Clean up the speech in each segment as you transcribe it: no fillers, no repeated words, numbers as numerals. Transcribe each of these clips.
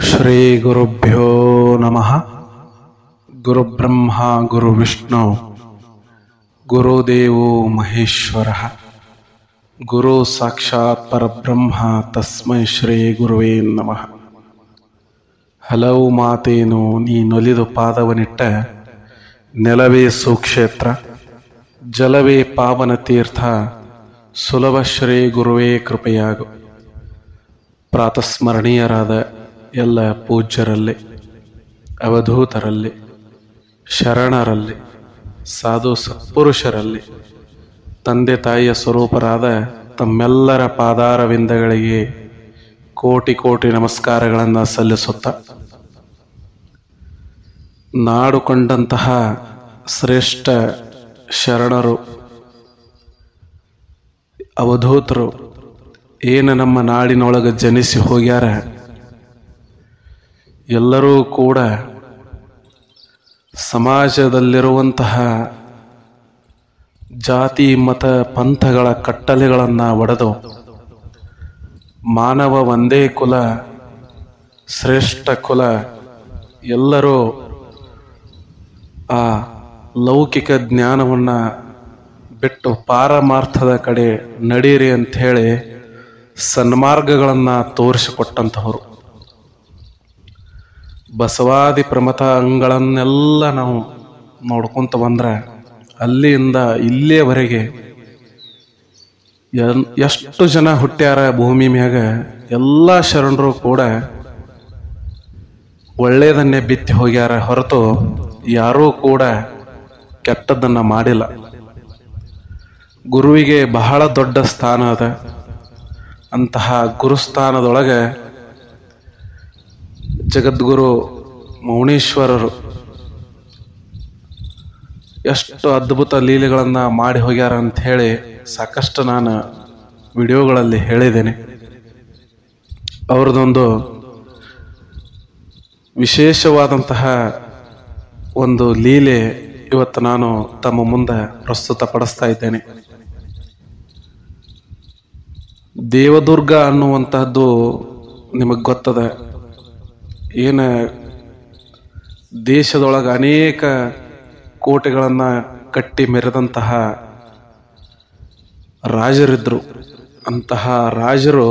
ಶ್ರೀ ಗುರುಭ್ಯೋ ನಮಃ. ಗುರುಬ್ರಹ್ಮ ಗುರುವಿಷ್ಣು ಗುರುದೇವೋ ಮಹೇಶ್ವರ. ಗುರು ಸಾಕ್ಷಾತ್ ಪರಬ್ರಹ್ಮ ತಸ್ಮೈ ಶ್ರೀ ಗುರುವೇ ನಮಃ. ಹಲವು ಮಾತೇನು ನೀನೊಲಿದು ಪಾದವನಿಟ್ಟ ನೆಲವೇ ಸುಕ್ಷೇತ್ರ, ಜಲವೇ ಪಾವನ ತೀರ್ಥ, ಸುಲಭ ಶ್ರೀ ಗುರುವೇ ಕೃಪೆಯಾಗು. ಪ್ರಾತಸ್ಮರಣೀಯರಾದ ಎಲ್ಲ ಪೂಜ್ಯರಲ್ಲಿ, ಅವಧೂತರಲ್ಲಿ, ಶರಣರಲ್ಲಿ, ಸಾಧು ಸತ್ಪುರುಷರಲ್ಲಿ, ತಂದೆ ತಾಯಿಯ ಸ್ವರೂಪರಾದ ತಮ್ಮೆಲ್ಲರ ಪಾದಾರವಿಂದಗಳಿಗೆ ಕೋಟಿ ಕೋಟಿ ನಮಸ್ಕಾರಗಳನ್ನು ಸಲ್ಲಿಸುತ್ತಾ, ನಾಡು ಕೊಂಡಂತಹ ಶ್ರೇಷ್ಠ ಶರಣರು, ಅವಧೂತರು ಏನು ನಮ್ಮ ನಾಡಿನೊಳಗೆ ಜನಿಸಿ ಹೋಗ್ಯಾರ, ಎಲ್ಲರೂ ಕೂಡ ಸಮಾಜದಲ್ಲಿರುವಂತಹ ಜಾತಿ ಮತ ಪಂಥಗಳ ಕಟ್ಟಲೆಗಳನ್ನು ಒಡೆದು ಮಾನವ ಒಂದೇ ಕುಲ, ಶ್ರೇಷ್ಠ ಕುಲ, ಎಲ್ಲರೂ ಆ ಲೌಕಿಕ ಜ್ಞಾನವನ್ನು ಬಿಟ್ಟು ಪಾರಮಾರ್ಥದ ಕಡೆ ನಡೀರಿ ಅಂಥೇಳಿ ಸನ್ಮಾರ್ಗಗಳನ್ನು ತೋರಿಸಿಕೊಟ್ಟಂತಹವರು. ಬಸವಾದಿ ಪ್ರಮಥಗಳನ್ನೆಲ್ಲ ನಾವು ನೋಡ್ಕೊಂತ ಬಂದ್ರೆ ಅಲ್ಲಿಂದ ಇಲ್ಲಿಯವರೆಗೆ ಎಷ್ಟು ಜನ ಹುಟ್ಟ್ಯಾರ ಭೂಮಿ ಮ್ಯಾಗ, ಎಲ್ಲ ಶರಣರು ಕೂಡ ಒಳ್ಳೆಯದನ್ನೇ ಬಿತ್ತಿ ಹೋಗ್ಯಾರ ಹೊರತು ಯಾರೂ ಕೂಡ ಕೆಟ್ಟದ್ದನ್ನು ಮಾಡಿಲ್ಲ. ಗುರುವಿಗೆ ಬಹಳ ದೊಡ್ಡ ಸ್ಥಾನ ಅದ. ಅಂತಹ ಗುರುಸ್ಥಾನದೊಳಗೆ ಜಗದ್ಗುರು ಮೌನೇಶ್ವರರು ಎಷ್ಟು ಅದ್ಭುತ ಲೀಲೆಗಳನ್ನು ಮಾಡಿ ಹೋಗ್ಯಾರ ಅಂತ ಹೇಳಿ ಸಾಕಷ್ಟು ನಾನು ವಿಡಿಯೋಗಳಲ್ಲಿ ಹೇಳಿದ್ದೇನೆ. ಅವ್ರದ್ದೊಂದು ವಿಶೇಷವಾದಂತಹ ಒಂದು ಲೀಲೆ ಇವತ್ತು ನಾನು ತಮ್ಮ ಮುಂದೆ ಪ್ರಸ್ತುತಪಡಿಸ್ತಾ ಇದ್ದೇನೆ. ದೇವದುರ್ಗ ಅನ್ನುವಂತಹದ್ದು ನಿಮಗೆ ಗೊತ್ತದ. ಏನು ದೇಶದೊಳಗೆ ಅನೇಕ ಕೋಟೆಗಳನ್ನು ಕಟ್ಟಿ ಮೆರೆದಂತಹ ರಾಜರಿದ್ರು. ಅಂತಹ ರಾಜರು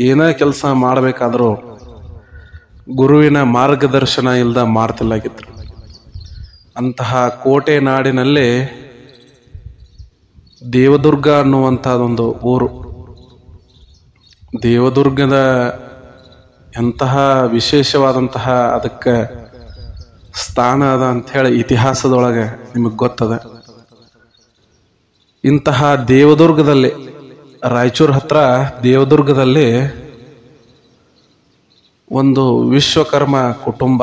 ಏನೇ ಕೆಲಸ ಮಾಡಬೇಕಾದ್ರೂ ಗುರುವಿನ ಮಾರ್ಗದರ್ಶನ ಇಲ್ಲದ ಮಾಡ್ತಿಲ್ಲಾಗಿದ್ರು. ಅಂತಹ ಕೋಟೆ ನಾಡಿನಲ್ಲಿ ದೇವದುರ್ಗ ಅನ್ನುವಂಥದ್ದೊಂದು ಊರು. ದೇವದುರ್ಗದ ಎಂತಹ ವಿಶೇಷವಾದಂತಹ ಅದಕ್ಕೆ ಸ್ಥಾನ ಅದ ಅಂಥೇಳಿ ಇತಿಹಾಸದೊಳಗೆ ನಿಮಗೆ ಗೊತ್ತದ. ಇಂತಹ ದೇವದುರ್ಗದಲ್ಲಿ, ರಾಯಚೂರು ಹತ್ರ ದೇವದುರ್ಗದಲ್ಲಿ ಒಂದು ವಿಶ್ವಕರ್ಮ ಕುಟುಂಬ,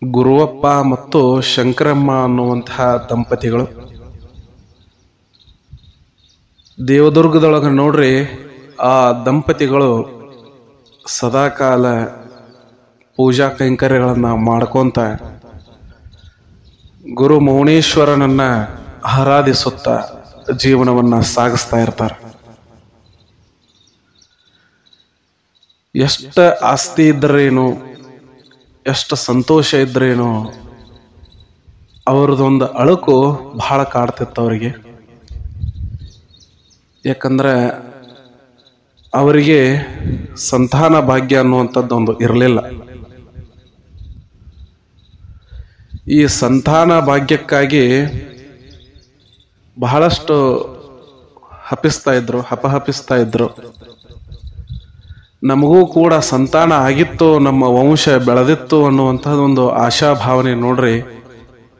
ಗುರುವಪ್ಪ ಮತ್ತು ಶಂಕರಮ್ಮ ಅನ್ನುವಂತಹ ದಂಪತಿಗಳು. ದೇವದುರ್ಗದೊಳಗೆ ನೋಡ್ರಿ, ಆ ದಂಪತಿಗಳು ಸದಾಕಾಲ ಪೂಜಾ ಕೈಂಕರ್ಯಗಳನ್ನು ಮಾಡ್ಕೊಂತ ಗುರು ಮೌನೇಶ್ವರನನ್ನ ಆರಾಧಿಸುತ್ತ ಜೀವನವನ್ನು ಸಾಗಿಸ್ತಾ ಇರ್ತಾರೆ. ಎಷ್ಟು ಆಸ್ತಿ ಇದ್ರೇನು, ಎಷ್ಟು ಸಂತೋಷ ಇದ್ರೇನು, ಅವ್ರದ್ದೊಂದು ಅಳುಕು ಬಹಳ ಕಾಡ್ತಿತ್ತು ಅವರಿಗೆ. ಯಾಕಂದ್ರೆ ಅವರಿಗೆ ಸಂತಾನ ಭಾಗ್ಯ ಅನ್ನುವಂಥದ್ದೊಂದು ಇರಲಿಲ್ಲ. ಈ ಸಂತಾನ ಭಾಗ್ಯಕ್ಕಾಗಿ ಬಹಳಷ್ಟು ಹಪಹಪಿಸ್ತಾ ಇದ್ರು. ನಮಗೂ ಕೂಡ ಸಂತಾನ ಆಗಿತ್ತು, ನಮ್ಮ ವಂಶ ಬೆಳೆದಿತ್ತು ಅನ್ನುವಂಥದ್ದೊಂದು ಆಶಾಭಾವನೆ ನೋಡ್ರಿ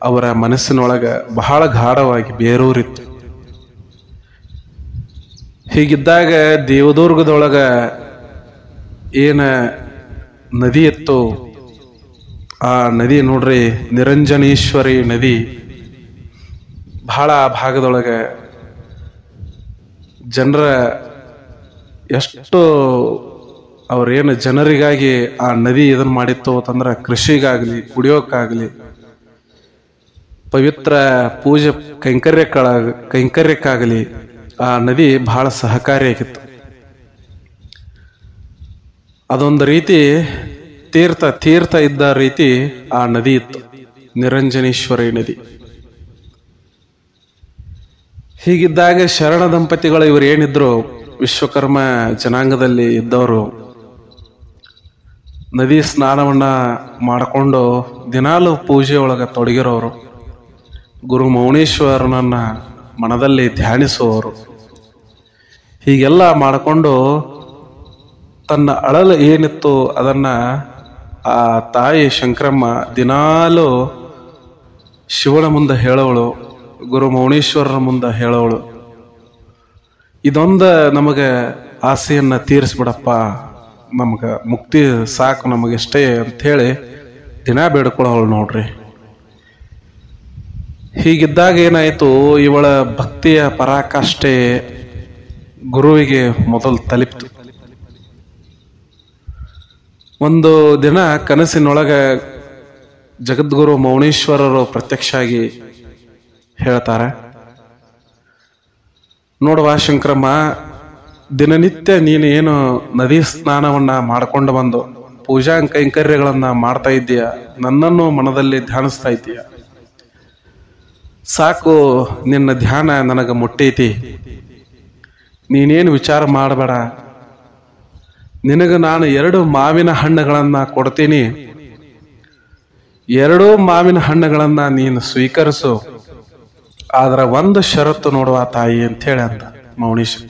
ಅವರ ಮನಸ್ಸಿನೊಳಗೆ ಬಹಳ ಗಾಢವಾಗಿ ಬೇರೂರಿತ್ತು. ಹೀಗಿದ್ದಾಗ ದೇವದುರ್ಗದೊಳಗ ಏನ ನದಿ ಇತ್ತು, ಆ ನದಿ ನೋಡ್ರಿ ನಿರಂಜನೇಶ್ವರಿ ನದಿ. ಬಹಳ ಆ ಭಾಗದೊಳಗೆ ಜನರ ಎಷ್ಟು ಅವ್ರೇನು ಜನರಿಗಾಗಿ ಆ ನದಿ ಇದನ್ನ ಮಾಡಿತ್ತು ಅಂತಂದ್ರೆ, ಕೃಷಿಗಾಗ್ಲಿ, ಕುಡಿಯೋಕ್ಕಾಗ್ಲಿ, ಪವಿತ್ರ ಪೂಜೆ ಕೈಂಕರ್ಯಕ್ಕಾಗಲಿ ಆ ನದಿ ಬಹಳ ಸಹಕಾರಿಯಾಗಿತ್ತು. ಅದೊಂದು ರೀತಿ ತೀರ್ಥ ಇದ್ದ ರೀತಿ ಆ ನದಿ ಇತ್ತು, ನಿರಂಜನೇಶ್ವರಿ ನದಿ. ಹೀಗಿದ್ದಾಗ ಶರಣ ದಂಪತಿಗಳು ಇವರು ಏನಿದ್ರು ವಿಶ್ವಕರ್ಮ ಜನಾಂಗದಲ್ಲಿ ಇದ್ದವರು ನದಿ ಸ್ನಾನವನ್ನ ಮಾಡಿಕೊಂಡು ದಿನಾಲು ಪೂಜೆ ಒಳಗೆ ತೊಡಗಿರೋರು, ಗುರು ಮೌನೇಶ್ವರನನ್ನ ಮನದಲ್ಲಿ ಧ್ಯಾನಿಸುವವರು. ಹೀಗೆಲ್ಲ ಮಾಡಿಕೊಂಡು ತನ್ನ ಅಳಲು ಏನಿತ್ತು ಅದನ್ನ ಆ ತಾಯಿ ಶಂಕರಮ್ಮ ದಿನಾಲು ಶಿವನ ಮುಂದೆ ಹೇಳೋಳು, ಗುರು ಮೌನೇಶ್ವರನ ಮುಂದೆ ಹೇಳೋಳು. ಇದೊಂದು ನಮಗೆ ಆಸೆಯನ್ನ ತೀರಿಸ್ಬಿಡಪ್ಪ, ನಮ್ಗೆ ಮುಕ್ತಿ ಸಾಕು ನಮಗೆಷ್ಟೇ ಅಂಥೇಳಿ ದಿನ ಬೇಡ್ಕೊಳ್ಳೋಳು ನೋಡ್ರಿ. ಹೀಗಿದ್ದಾಗ ಏನಾಯಿತು, ಇವಳ ಭಕ್ತಿಯ ಪರಾಕಾಷ್ಠೆ ಗುರುವಿಗೆ ಮೊದಲು ತಲುಪಿತು. ಒಂದು ದಿನ ಕನಸಿನೊಳಗೆ ಜಗದ್ಗುರು ಮೌನೇಶ್ವರರು ಪ್ರತ್ಯಕ್ಷ ಆಗಿ ಹೇಳ್ತಾರೆ, ನೋಡುವ ಶಂಕರಮ್ಮ, ದಿನನಿತ್ಯ ನೀನು ಏನು ನದಿ ಸ್ನಾನವನ್ನ ಮಾಡ್ಕೊಂಡು ಬಂದು ಪೂಜಾ ಕೈಂಕರ್ಯಗಳನ್ನ ಮಾಡ್ತಾ ಇದ್ದೀಯ, ನನ್ನನ್ನು ಮನದಲ್ಲಿ ಧ್ಯಾನಿಸ್ತಾ ಇದ್ದೀಯ. ಸಾಕು, ನಿನ್ನ ಧ್ಯಾನ ನನಗೆ ಮುಟ್ಟೈತಿ, ನೀನೇನು ವಿಚಾರ ಮಾಡಬೇಡ. ನಿನಗೆ ನಾನು 2 ಮಾವಿನ ಹಣ್ಣುಗಳನ್ನ ಕೊಡ್ತೀನಿ, 2 ಮಾವಿನ ಹಣ್ಣುಗಳನ್ನ ನೀನು ಸ್ವೀಕರಿಸು. ಆದ್ರ ಒಂದು ಷರತ್ತು ನೋಡುವ ತಾಯಿ ಅಂತ ಹೇಳಿ ಅಂದ ಮೌನೇಶ್ವರ.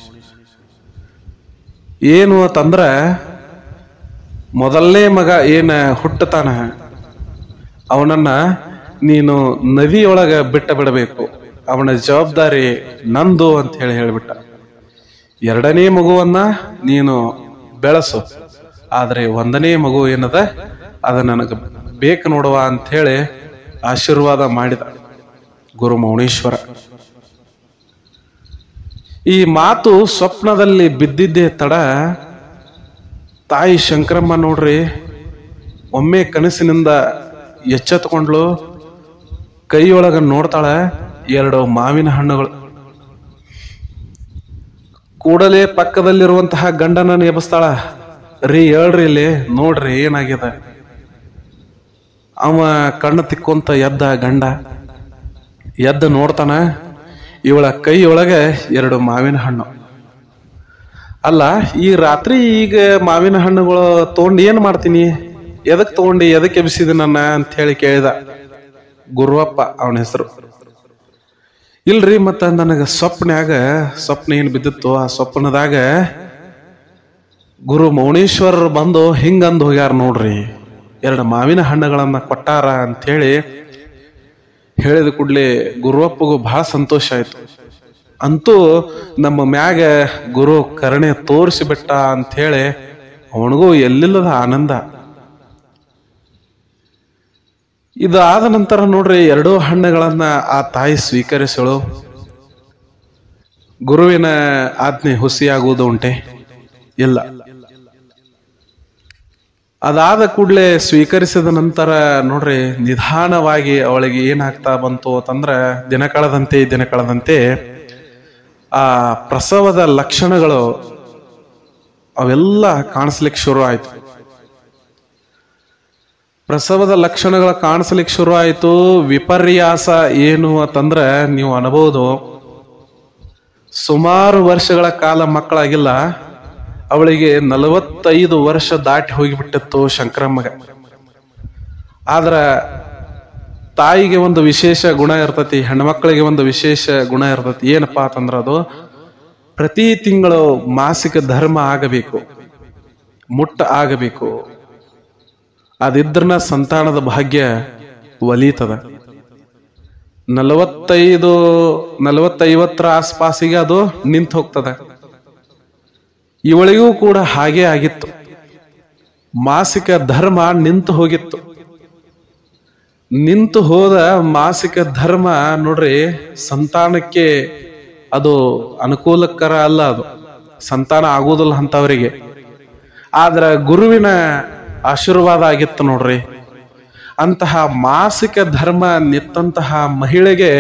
ಏನು ಅಂತಂದ್ರ, ಮೊದಲನೇ ಮಗ ಏನ ಹುಟ್ಟತಾನ ಅವನನ್ನ ನೀನು ನದಿಯೊಳಗ ಬಿಡಬೇಕು, ಅವನ ಜವಾಬ್ದಾರಿ ನಂದು ಅಂತ ಹೇಳಿಬಿಟ್ಟ. 2ನೇ ಮಗುವನ್ನ ನೀನು ಬೆಳೆಸು, ಆದ್ರೆ 1ನೇ ಮಗು ಏನದ ಅದ ನನಗೆ ಬೇಕು ನೋಡುವ ಅಂತ ಹೇಳಿ ಆಶೀರ್ವಾದ ಮಾಡಿದ ಗುರು ಮೌನೇಶ್ವರ. ಈ ಮಾತು ಸ್ವಪ್ನದಲ್ಲಿ ಬಿದ್ದಿದ್ದೇ ತಡ ತಾಯಿ ಶಂಕರಮ್ಮ ನೋಡ್ರಿ ಒಮ್ಮೆ ಕನಸಿನಿಂದ ಎಚ್ಚೆತ್ತುಕೊಂಡ್ಲು, ಕೈಯೊಳಗ ನೋಡ್ತಾಳ 2 ಮಾವಿನ ಹಣ್ಣುಗಳು. ಕೂಡಲೇ ಪಕ್ಕದಲ್ಲಿರುವಂತಹ ಗಂಡನ ಎಬ್ಬಿಸ್ತಾಳ, ರೀ ಹೇಳ್ರಿ ಇಲ್ಲಿ ನೋಡ್ರಿ ಏನಾಗಿದೆ. ಅವ ಕಣ್ಣು ತಿಕ್ಕೊಂತ ಎದ್ದ ಗಂಡ ಎದ್ದು ನೋಡ್ತಾನ, ಇವಳ ಕೈಯೊಳಗೆ 2 ಮಾವಿನ ಹಣ್ಣು. ಅಲ್ಲ, ಈ ರಾತ್ರಿ ಈಗ ಮಾವಿನ ಹಣ್ಣುಗಳು ತಗೊಂಡು ಏನ್ ಮಾಡ್ತೀನಿ, ಎದಕ್ ತಗೊಂಡು ಎದಕ್ ಎಬ್ಸಿದ ನನ್ನ ಅಂತ ಹೇಳಿ ಕೇಳಿದ ಗುರುವಪ್ಪ, ಅವನ ಹೆಸರು. ಇಲ್ರಿ, ಮತ್ತ ನನಗ ಸ್ವಪ್ನ ಏನ್ ಬಿದ್ದಿತ್ತು, ಆ ಸ್ವಪ್ನದಾಗ ಗುರು ಮೌನೇಶ್ವರರು ಬಂದು ಹಿಂಗಂದು ಹೋಗ್ಯಾರ ನೋಡ್ರಿ, 2 ಮಾವಿನ ಹಣ್ಣುಗಳನ್ನ ಕೊಟ್ಟಾರ ಅಂತ ಹೇಳಿ ಹೇಳಿದ ಕೂಡ್ಲೆ ಗುರುವಪ್ಪಗೂ ಬಹಳ ಸಂತೋಷ ಆಯ್ತು. ಅಂತೂ ನಮ್ಮ ಮ್ಯಾಗ ಗುರು ಕರುಣೆ ತೋರಿಸಿಬಿಟ್ಟ ಅಂತ ಹೇಳಿ ಅವನಿಗೂ ಎಲ್ಲಿಲ್ಲದ ಆನಂದ. ಇದು ಆದ ನಂತರ ನೋಡ್ರಿ 2 ಹಣ್ಣುಗಳನ್ನ ಆ ತಾಯಿ ಸ್ವೀಕರಿಸಳು. ಗುರುವಿನ ಆಜ್ಞೆ ಹುಸಿಯಾಗುವುದು ಉಂಟೆ? ಇಲ್ಲ. ಅದಾದ ಕೂಡಲೇ ಸ್ವೀಕರಿಸಿದ ನಂತರ ನೋಡ್ರಿ ನಿಧಾನವಾಗಿ ಅವಳಿಗೆ ಏನಾಗ್ತಾ ಬಂತು ಅಂತಂದ್ರ, ದಿನ ಕಳೆದಂತೆ ಆ ಪ್ರಸವದ ಲಕ್ಷಣಗಳು ಅವೆಲ್ಲ ಕಾಣಿಸ್ಲಿಕ್ಕೆ ಶುರು ಆಯ್ತು. ಪ್ರಸವದ ಲಕ್ಷಣಗಳು ಕಾಣಿಸ್ಲಿಕ್ಕೆ ಶುರು ಆಯ್ತು. ವಿಪರ್ಯಾಸ ಏನು ಅಂತಂದ್ರ, ನೀವು ಅನ್ಬೋದು, ಸುಮಾರು ವರ್ಷಗಳ ಕಾಲ ಮಕ್ಕಳಾಗಿಲ್ಲ, ಅವಳಿಗೆ 45 ವರ್ಷ ದಾಟಿ ಹೋಗಿಬಿಟ್ಟಿತ್ತು ಶಂಕರಮ್ಮಗ. ಆದ್ರ ತಾಯಿಗೆ ಒಂದು ವಿಶೇಷ ಗುಣ ಇರ್ತತಿ, ಹೆಣ್ಮಕ್ಳಿಗೆ ಒಂದು ವಿಶೇಷ ಗುಣ ಇರ್ತತಿ. ಏನಪ್ಪಾ ಅಂತಂದ್ರ, ಅದು ಪ್ರತಿ ತಿಂಗಳು ಮಾಸಿಕ ಧರ್ಮ ಆಗಬೇಕು, ಮುಟ್ಟ ಆಗಬೇಕು. ಅದಿದ್ರನ ಸಂತಾನದ ಭಾಗ್ಯ ಒಲಿತದ. 45-50 ಆಸ್ಪಾಸಿಗೆ ಅದು ನಿಂತು ಹೋಗ್ತದೆ. ಇವಳಿಗೂ ಕೂಡ ಹಾಗೆ ಆಗಿತ್ತು. ಮಾಸಿಕ ಧರ್ಮ ನಿಂತು ಹೋಗಿತ್ತು. ನಿಂತು ಹೋದ ಮಾಸಿಕ ಧರ್ಮ ನೋಡ್ರಿ ಸಂತಾನಕ್ಕೆ ಅದು ಅನುಕೂಲಕರ ಅಲ್ಲ, ಅದು ಸಂತಾನ ಆಗುವುದಿಲ್ಲ ಅಂತವರಿಗೆ. ಆದ್ರ ಗುರುವಿನ ಆಶೀರ್ವಾದ ಆಗಿತ್ತು ನೋಡ್ರಿ. ಅಂತಹ ಮಾಸಿಕ ಧರ್ಮ ನಿತ್ತಂತಹ ಮಹಿಳೆಗೆ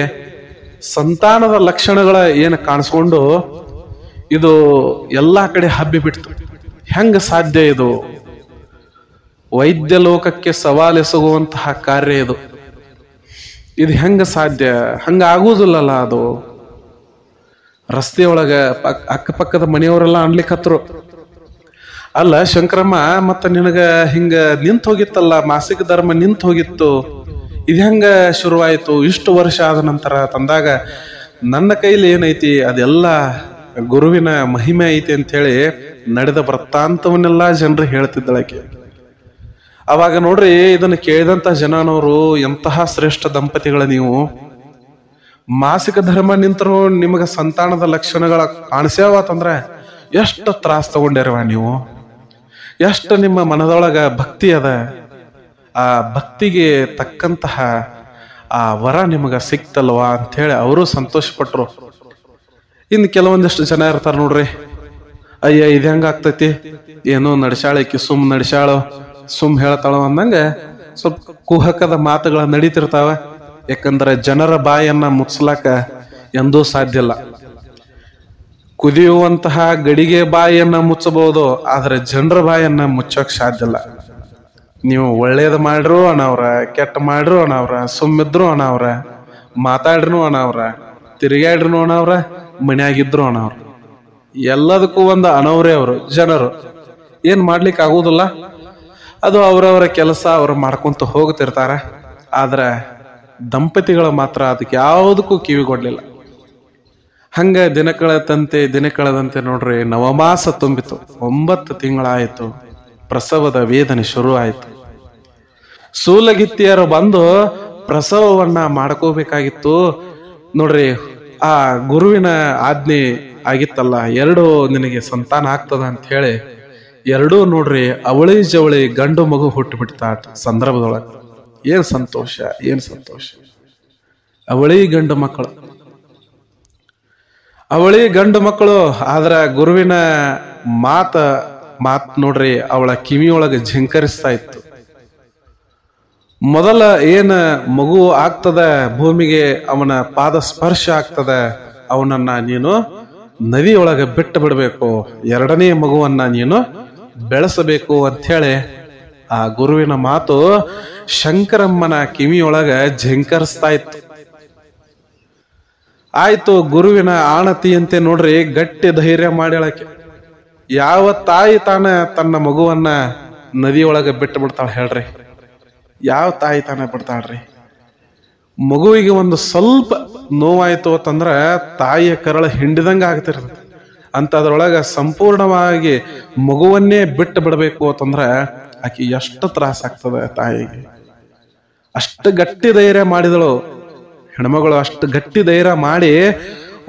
ಸಂತಾನದ ಲಕ್ಷಣಗಳ ಏನು ಕಾಣಿಸ್ಕೊಂಡು ಇದು ಎಲ್ಲಾ ಕಡೆ ಹಬ್ಬಿ ಬಿಡ್ತು. ಹೆಂಗ ಸಾಧ್ಯ ಇದು ವೈದ್ಯ ಲೋಕಕ್ಕೆ ಸವಾಲೆಸಗುವಂತಹ ಕಾರ್ಯ ಇದು. ಇದು ಹೆಂಗ ಸಾಧ್ಯ? ಹಂಗ ಆಗುವುದಿಲ್ಲಲ್ಲ ಅದು. ರಸ್ತೆಯೊಳಗ ಅಕ್ಕಪಕ್ಕದ ಮನೆಯವರೆಲ್ಲ ಅನ್ಲಿಕ್ಕತ್ರು, ಅಲ್ಲ ಶಂಕರಮ್ಮ, ಮತ್ತ ನಿನಗ ಹಿಂಗ ನಿಂತ ಹೋಗಿತ್ತಲ್ಲ, ಮಾಸಿಕ ಧರ್ಮ ನಿಂತ ಹೋಗಿತ್ತು, ಇದು ಹೆಂಗ ಶುರುವಾಯ್ತು ಇಷ್ಟು ವರ್ಷ ಆದ ನಂತರ ತಂದಾಗ, ನನ್ನ ಕೈಲಿ ಏನೈತಿ ಅದೆಲ್ಲ ಗುರುವಿನ ಮಹಿಮೆ ಐತಿ ಅಂತ ಹೇಳಿ ನಡೆದ ವೃತ್ತಾಂತವನ್ನೆಲ್ಲ ಜನರು ಹೇಳ್ತಿದ್ದಳಕ್ಕೆ. ಅವಾಗ ನೋಡ್ರಿ, ಇದನ್ನು ಕೇಳಿದಂತ ಜನನವರು ಎಂತಹ ಶ್ರೇಷ್ಠ ದಂಪತಿಗಳ ನೀವು. ಮಾಸಿಕ ಧರ್ಮ ನಿಂತರೂ ನಿಮಗ ಸಂತಾನದ ಲಕ್ಷಣಗಳ ಕಾಣಿಸ್ಯಾವತ್ತಂದ್ರೆ ಎಷ್ಟು ತ್ರಾಸ ತಗೊಂಡಿರವ ನೀವು, ಎಷ್ಟು ನಿಮ್ಮ ಮನದೊಳಗ ಭಕ್ತಿ ಅದ, ಆ ಭಕ್ತಿಗೆ ತಕ್ಕಂತಹ ಆ ವರ ನಿಮಗ ಸಿಕ್ತಲ್ವಾ ಅಂತ ಹೇಳಿ ಅವರು ಸಂತೋಷ ಪಟ್ರು. ಇನ್ನು ಕೆಲವೊಂದಿಷ್ಟು ಜನ ಇರ್ತಾರ ನೋಡ್ರಿ, ಅಯ್ಯ ಇದು ಹೆಂಗ ಆಗ್ತೈತಿ, ಏನೋ ನಡ್ಸಾಳಕಿ ಸುಮ್ ನಡ್ಸಾಳೋ, ಸುಮ್ ಹೇಳ್ತಾಳೋ ಅಂದಂಗ ಸ್ವಲ್ಪ ಕುಹಕದ ಮಾತುಗಳ ನಡೀತಿರ್ತಾವ. ಯಾಕಂದ್ರೆ ಜನರ ಬಾಯನ್ನ ಮುಚ್ಚಲಾಕ ಎಂದೂ ಸಾಧ್ಯ ಇಲ್ಲ. ಕುದಿಯುವಂತಹ ಗಡಿಗೆ ಬಾಯಿಯನ್ನ ಮುಚ್ಚಬಹುದು, ಆದ್ರೆ ಜನರ ಬಾಯನ್ನ ಮುಚ್ಚಕ್ ಸಾಧ್ಯ ಇಲ್ಲ. ನೀವು ಒಳ್ಳೇದ್ ಮಾಡ್ರು ಅನವ್ರ, ಕೆಟ್ಟ ಮಾಡ್ರು ಅನವ್ರ, ಸುಮ್ಮಿದ್ರು ಅನವ್ರ, ಮಾತಾಡ್ರು ಅನವ್ರ, ತಿರುಗಾಡ್ರು ಅನವ್ರ, ಮನ್ಯಾಗಿದ್ರು ಅನವ್ರ, ಎಲ್ಲದಕ್ಕೂ ಒಂದು ಅನವ್ರೆ ಅವರು ಜನರು. ಏನ್ ಮಾಡ್ಲಿಕ್ಕೆ ಆಗುದಿಲ್ಲ, ಅದು ಅವರವರ ಕೆಲಸ ಅವ್ರು ಮಾಡ್ಕೊಂತ ಹೋಗ್ತಿರ್ತಾರ. ಆದ್ರೆ ದಂಪತಿಗಳು ಮಾತ್ರ ಅದಕ್ಕೆ ಯಾವುದಕ್ಕೂ ಕಿವಿಗೊಡ್ಲಿಲ್ಲ. ಹಂಗ ದಿನ ಕಳೆದಂತೆ ನೋಡ್ರಿ, ನವಮಾಸ ತುಂಬಿತು, 9 ತಿಂಗಳಾಯಿತು, ಪ್ರಸವದ ವೇದನೆ ಶುರು ಆಯಿತು. ಸೂಲಗಿತ್ತಿಯರು ಬಂದು ಪ್ರಸವವನ್ನ ಮಾಡ್ಕೋಬೇಕಾಗಿತ್ತು. ನೋಡ್ರಿ, ಆ ಗುರುವಿನ ಆಜ್ಞೆ ಆಗಿತ್ತಲ್ಲ, 2 ನಿನಗೆ ಸಂತಾನ ಆಗ್ತದ ಅಂತ ಹೇಳಿ 2 ನೋಡ್ರಿ ಅವಳಿ ಜವಳಿ ಗಂಡು ಮಗು ಹುಟ್ಟುಬಿಡ್ತಾ ಸಂದರ್ಭದೊಳಗೆ. ಏನ್ ಸಂತೋಷ, ಏನ್ ಸಂತೋಷ. ಅವಳಿ ಗಂಡು ಮಕ್ಕಳು. ಆದ್ರ ಗುರುವಿನ ಮಾತ್ ನೋಡ್ರಿ ಅವಳ ಕಿವಿಯೊಳಗೆ ಝಂಕರಿಸ್ತಾ ಇತ್ತು. ಮೊದಲ ಏನ ಮಗು ಆಗ್ತದ ಭೂಮಿಗೆ, ಅವನ ಪಾದ ಸ್ಪರ್ಶ ಆಗ್ತದ, ಅವನನ್ನ ನೀನು ನದಿಯೊಳಗೆ ಬಿಟ್ಟು ಬಿಡಬೇಕು, 2ನೇ ಮಗುವನ್ನ ನೀನು ಬೆಳೆಸಬೇಕು ಅಂತ ಹೇಳಿ ಆ ಗುರುವಿನ ಮಾತು ಶಂಕರಮ್ಮನ ಕಿವಿಯೊಳಗ ಝಂಕರಿಸ್ತಾ ಇತ್ತು. ಆಯ್ತು, ಗುರುವಿನ ಆಣತಿಯಂತೆ ನೋಡ್ರಿ ಗಟ್ಟಿ ಧೈರ್ಯ ಮಾಡ್ಯಾಳಕ್ಕೆ. ಯಾವ ತಾಯಿ ತಾನ ತನ್ನ ಮಗುವನ್ನ ನದಿಯೊಳಗೆ ಬಿಟ್ಟು ಬಿಡ್ತಾಳೆ ಹೇಳ್ರಿ? ಯಾವ ತಾಯಿ ತಾನ ಬಿಡ್ತಾಳ್ರಿ? ಮಗುವಿಗೆ ಒಂದು ಸ್ವಲ್ಪ ನೋವಾಯ್ತು ಅಂತಂದ್ರ ತಾಯಿಯ ಕರಳ ಹಿಂಡಿದಂಗ ಆಗ್ತಿರ್ತದೆ. ಅಂತದ್ರೊಳಗ ಸಂಪೂರ್ಣವಾಗಿ ಮಗುವನ್ನೇ ಬಿಟ್ಟು ಬಿಡಬೇಕು ಅಂತಂದ್ರ ಆಕಿ ಎಷ್ಟು ತ್ರಾಸ ಆಗ್ತದೆ ತಾಯಿಗೆ. ಅಷ್ಟು ಗಟ್ಟಿ ಧೈರ್ಯ ಮಾಡಿದಳು ಹೆಣ್ಮಗಳು. ಅಷ್ಟು ಗಟ್ಟಿ ಧೈರ್ಯ ಮಾಡಿ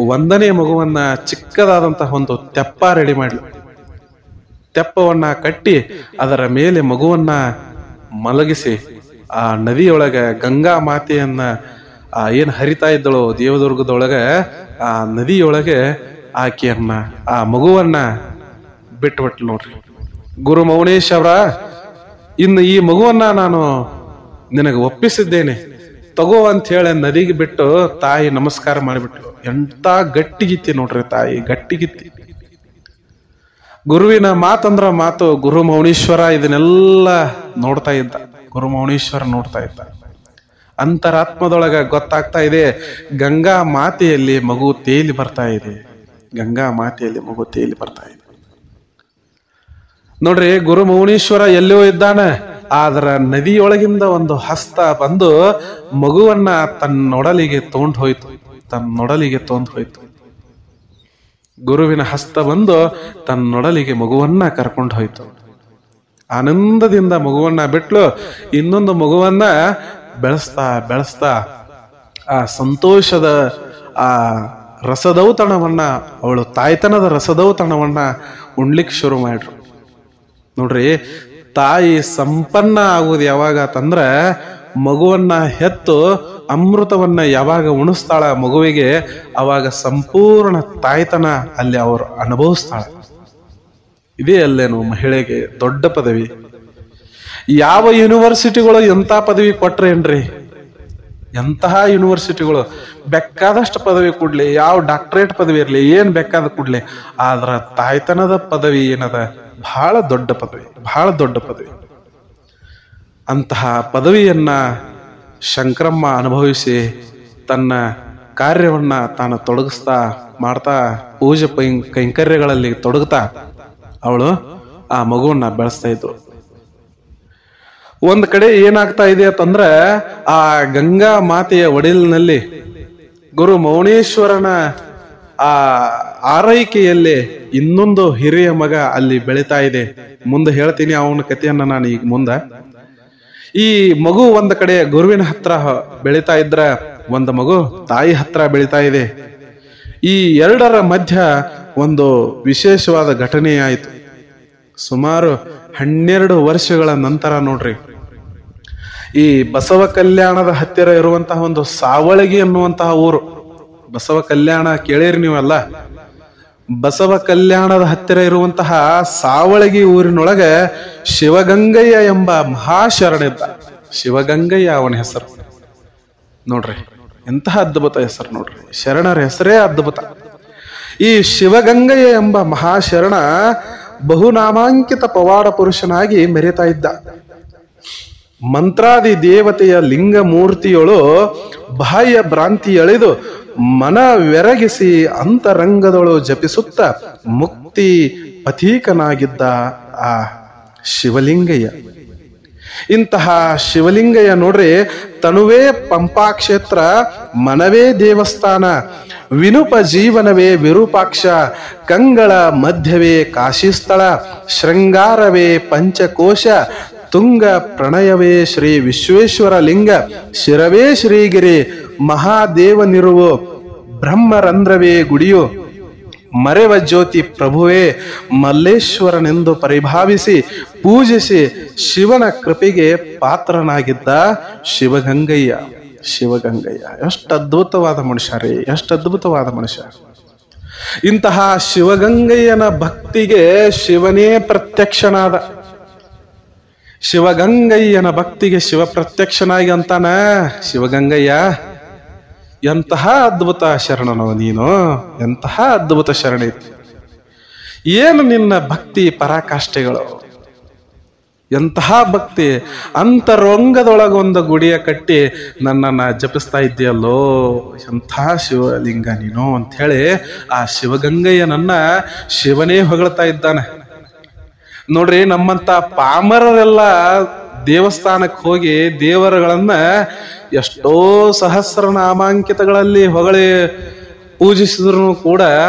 1ನೇ ಮಗುವನ್ನ ಚಿಕ್ಕದಾದಂತಹ ಒಂದು ತೆಪ್ಪ ರೆಡಿ ಮಾಡ್ಲು. ತೆಪ್ಪವನ್ನ ಕಟ್ಟಿ ಅದರ ಮೇಲೆ ಮಗುವನ್ನ ಮಲಗಿಸಿ ಆ ನದಿಯೊಳಗ ಗಂಗಾ ಮಾತೆಯನ್ನ ಏನ್ ಹರಿತಾ ಇದ್ದಳು ದೇವದುರ್ಗದೊಳಗ, ಆ ನದಿಯೊಳಗೆ ಆಕೆಯನ್ನ ಆ ಮಗುವನ್ನ ಬಿಟ್ಬಿಟ್ಲು ನೋಡ್ರಿ. ಗುರು ಮೌನೇಶ್ವರ, ಇನ್ನು ಈ ಮಗುವನ್ನ ನಾನು ನಿನಗೆ ಒಪ್ಪಿಸಿದ್ದೇನೆ, ತಗೋ ಅಂತ ಹೇಳಿ ನದಿಗೆ ಬಿಟ್ಟು ತಾಯಿ ನಮಸ್ಕಾರ ಮಾಡಿಬಿಟ್ಲು. ಎಂತ ಗಟ್ಟಿಗಿತ್ತಿ ನೋಡ್ರಿ ತಾಯಿ, ಗಟ್ಟಿಗಿತ್ತಿ. ಗುರುವಿನ ಮಾತಂದ್ರ ಮಾತು. ಗುರು ಮೌನೀಶ್ವರ ಇದನ್ನೆಲ್ಲ ನೋಡ್ತಾ ಇದ್ದ. ಗುರು ಮೌನೀಶ್ವರ ನೋಡ್ತಾ ಇದ್ದ. ಅಂತರಾತ್ಮದೊಳಗ ಗೊತ್ತಾಗ್ತಾ ಇದೆ, ಗಂಗಾ ಮಾತೆಯಲ್ಲಿ ಮಗು ತೇಲಿ ಬರ್ತಾ ಇದೆ. ಗಂಗಾ ಮಾತೆಯಲ್ಲಿ ಮಗು ತೇಲಿ ಬರ್ತಾ ಇದೆ ನೋಡ್ರಿ. ಗುರು ಮೌನೀಶ್ವರ ಎಲ್ಲೋ ಇದ್ದಾನೆ, ಆದ್ರ ನದಿಯೊಳಗಿಂದ ಒಂದು ಹಸ್ತ ಬಂದು ಮಗುವನ್ನ ತನ್ನೊಡಲಿಗೆ ತಗೊಂಡು ಹೋಯ್ತು. ಗುರುವಿನ ಹಸ್ತ ಬಂದು ತನ್ನೊಡಲಿಗೆ ಮಗುವನ್ನ ಕರ್ಕೊಂಡು ಹೋಯ್ತು. ಆನಂದದಿಂದ ಮಗುವನ್ನ ಬಿಟ್ಲು. ಇನ್ನೊಂದು ಮಗುವನ್ನ ಬೆಳೆಸ್ತಾ ಆ ಸಂತೋಷದ ಆ ರಸದೌತಣವನ್ನ, ಅವಳು ತಾಯ್ತನದ ರಸದೌತಣವನ್ನ ಉಣ್ಲಿಕ್ಕೆ ಶುರು ಮಾಡ್ರು. ನೋಡ್ರಿ, ತಾಯಿ ಸಂಪನ್ನ ಆಗುವುದು ಯಾವಾಗ ಅಂತಂದ್ರ ಮಗುವನ್ನ ಹೆತ್ತು ಅಮೃತವನ್ನ ಯಾವಾಗ ಉಣಿಸ್ತಾಳ ಮಗುವಿಗೆ, ಅವಾಗ ಸಂಪೂರ್ಣ ತಾಯ್ತನ ಅಲ್ಲಿ ಅವರು ಅನುಭವಿಸ್ತಾಳ. ಇದೇ ಅಲ್ಲೇನು ಮಹಿಳೆಗೆ ದೊಡ್ಡ ಪದವಿ. ಯಾವ ಯೂನಿವರ್ಸಿಟಿಗಳು ಎಂತ ಪದವಿ ಕೊಟ್ರೆ ಏನ್ರಿ? ಎಂತಹ ಯೂನಿವರ್ಸಿಟಿಗಳು ಬೇಕಾದಷ್ಟು ಪದವಿ ಕೊಡ್ಲಿ, ಯಾವ ಡಾಕ್ಟರೇಟ್ ಪದವಿ ಇರ್ಲಿ, ಏನ್ ಬೇಕಾದ ಕೊಡ್ಲಿ, ಆದ್ರ ತಾಯ್ತನದ ಪದವಿ ಏನದ ಬಹಳ ದೊಡ್ಡ ಪದವಿ. ಅಂತಹ ಪದವಿಯನ್ನ ಶಂಕರಮ್ಮ ಅನುಭವಿಸಿ ತನ್ನ ಕಾರ್ಯವನ್ನ ತಾನು ತೊಡಗಿಸ್ತಾ ಮಾಡ್ತಾ ಪೂಜೆ ಕೈಂಕರ್ಯಗಳಲ್ಲಿ ತೊಡಗುತ್ತಾ ಅವಳು ಆ ಮಗುವನ್ನ ಬೆಳೆಸ್ತಾ ಇದ್ರು. ಒಂದ್ ಕಡೆ ಏನಾಗ್ತಾ ಇದೆ ಅಂತಂದ್ರ ಆ ಗಂಗಾ ಮಾತೆಯ ಒಡಿಲಿನಲ್ಲಿ ಗುರು ಮೌನೇಶ್ವರನ ಆ ಆರೈಕೆಯಲ್ಲಿ ಇನ್ನೊಂದು ಹಿರಿಯ ಮಗ ಅಲ್ಲಿ ಬೆಳೀತಾ ಇದೆ. ಮುಂದೆ ಹೇಳ್ತೀನಿ ಅವನ ಕಥೆಯನ್ನ ನಾನು ಈಗ ಮುಂದೆ. ಈ ಮಗು ಒಂದ್ ಕಡೆ ಗುರುವಿನ ಹತ್ರ ಬೆಳೀತಾ ಇದ್ರ ಒಂದು ಮಗು ತಾಯಿ ಹತ್ರ ಬೆಳೀತಾ ಇದೆ. ಈ ಎರಡರ ಮಧ್ಯ ಒಂದು ವಿಶೇಷವಾದ ಘಟನೆ ಆಯಿತು. ಸುಮಾರು 12 ವರ್ಷಗಳ ನಂತರ ನೋಡ್ರಿ, ಈ ಬಸವ ಕಲ್ಯಾಣದ ಹತ್ತಿರ ಇರುವಂತಹ ಒಂದು ಸಾವಳಗಿ ಅನ್ನುವಂತಹ ಊರು. ಬಸವ ಕಲ್ಯಾಣ ಕೇಳಿರಿ ನೀವಲ್ಲ. ಬಸವ ಕಲ್ಯಾಣದ ಹತ್ತಿರ ಇರುವಂತಹ ಸಾವಳಗಿ ಊರಿನೊಳಗೆ ಶಿವಗಂಗಯ್ಯ ಎಂಬ ಮಹಾಶರಣಿದ್ದ. ಶಿವಗಂಗಯ್ಯ ಅವನ ಹೆಸರು ನೋಡ್ರಿ, ಎಂತಹ ಅದ್ಭುತ ಹೆಸರು ನೋಡ್ರಿ. ಶರಣರ ಹೆಸರೇ ಅದ್ಭುತ. ಈ ಶಿವಗಂಗಯ್ಯ ಎಂಬ ಮಹಾಶರಣ ಬಹುನಾಮಾಂಕಿತ ಪವಾಡ ಪುರುಷನಾಗಿ ಮೆರೆತಾ ಇದ್ದ. ಮಂತ್ರಾದಿ ದೇವತೆಯ ಲಿಂಗ ಮೂರ್ತಿಯೊಳು ಬಾಹ್ಯ ಭ್ರಾಂತಿ ಎಳೆದು ಮನವೆರಗಿಸಿ ಅಂತರಂಗದೊಳು ಜಪಿಸುತ್ತ ಮುಕ್ತಿ ಪಥೀಕನಾಗಿದ್ದ ಆ ಶಿವಲಿಂಗಯ್ಯ. ಇಂತಹ ಶಿವಲಿಂಗಯ್ಯ ನೋಡ್ರಿ, ತನುವೇ ಪಂಪಾ ಕ್ಷೇತ್ರ, ಮನವೇ ದೇವಸ್ಥಾನ, ವಿನುಪ ಜೀವನವೇ ವಿರೂಪಾಕ್ಷ, ಕಂಗಳ ಮಧ್ಯವೇ ಕಾಶಿಸ್ಥಳ, ಶೃಂಗಾರವೇ ಪಂಚಕೋಶ, ತುಂಗ ಪ್ರಣಯವೇ ಶ್ರೀ ವಿಶ್ವೇಶ್ವರ ಲಿಂಗ, ಶಿರವೇ ಶ್ರೀಗಿರಿ, ಮಹಾದೇವನಿರುವು ಬ್ರಹ್ಮರಂಧ್ರವೇ ಗುಡಿಯು, ಮರೆವ ಜ್ಯೋತಿ ಪ್ರಭುವೇ ಮಲ್ಲೇಶ್ವರನೆಂದು ಪರಿಭಾವಿಸಿ ಪೂಜಿಸಿ ಶಿವನ ಕೃಪೆಗೆ ಪಾತ್ರನಾಗಿದ್ದ ಶಿವಗಂಗಯ್ಯ. ಶಿವಗಂಗಯ್ಯ ಎಷ್ಟು ಅದ್ಭುತವಾದ ಮನುಷ್ಯ ರೀ, ಎಷ್ಟು ಅದ್ಭುತವಾದ ಮನುಷ್ಯ. ಇಂತಹ ಶಿವಗಂಗಯ್ಯನ ಭಕ್ತಿಗೆ ಶಿವನೇ ಪ್ರತ್ಯಕ್ಷನಾದ. ಶಿವಗಂಗಯ್ಯನ ಭಕ್ತಿಗೆ ಶಿವ ಪ್ರತ್ಯಕ್ಷನಾಗಿ ಅಂತಾನ, ಶಿವಗಂಗಯ್ಯ ಎಂತಹ ಅದ್ಭುತ ಶರಣನೋ ನೀನು, ಎಂತಹ ಅದ್ಭುತ ಶರಣ ಇತ್ತು. ಏನು ನಿನ್ನ ಭಕ್ತಿ ಪರಾಕಾಷ್ಠೆಗಳು, ಎಂತಹ ಭಕ್ತಿ. ಅಂತರಂಗದೊಳಗೊಂದು ಗುಡಿಯ ಕಟ್ಟಿ ನನ್ನನ್ನ ಜಪಿಸ್ತಾ ಇದ್ದೀಯಲ್ಲೋ, ಎಂತಹ ಶಿವಲಿಂಗ ನೀನು ಅಂತ ಹೇಳಿ ಆ ಶಿವಗಂಗಯ್ಯನನ್ನ ಶಿವನೇ ಹೊಗಳ್ತಾ ಇದ್ದಾನೆ. ನೋಡ್ರಿ, ನಮ್ಮಂತ ಪಾಮರರೆಲ್ಲ ದೇವಸ್ಥಾನಕ್ಕೆ ಹೋಗಿ ದೇವರುಗಳನ್ನ ಎಷ್ಟೋ ಸಹಸ್ರ ನಾಮಾಂಕಿತಗಳಲ್ಲಿ ಹೊಗಳಿ ಪೂಜಿಸಿದ್ರು ಕೂಡ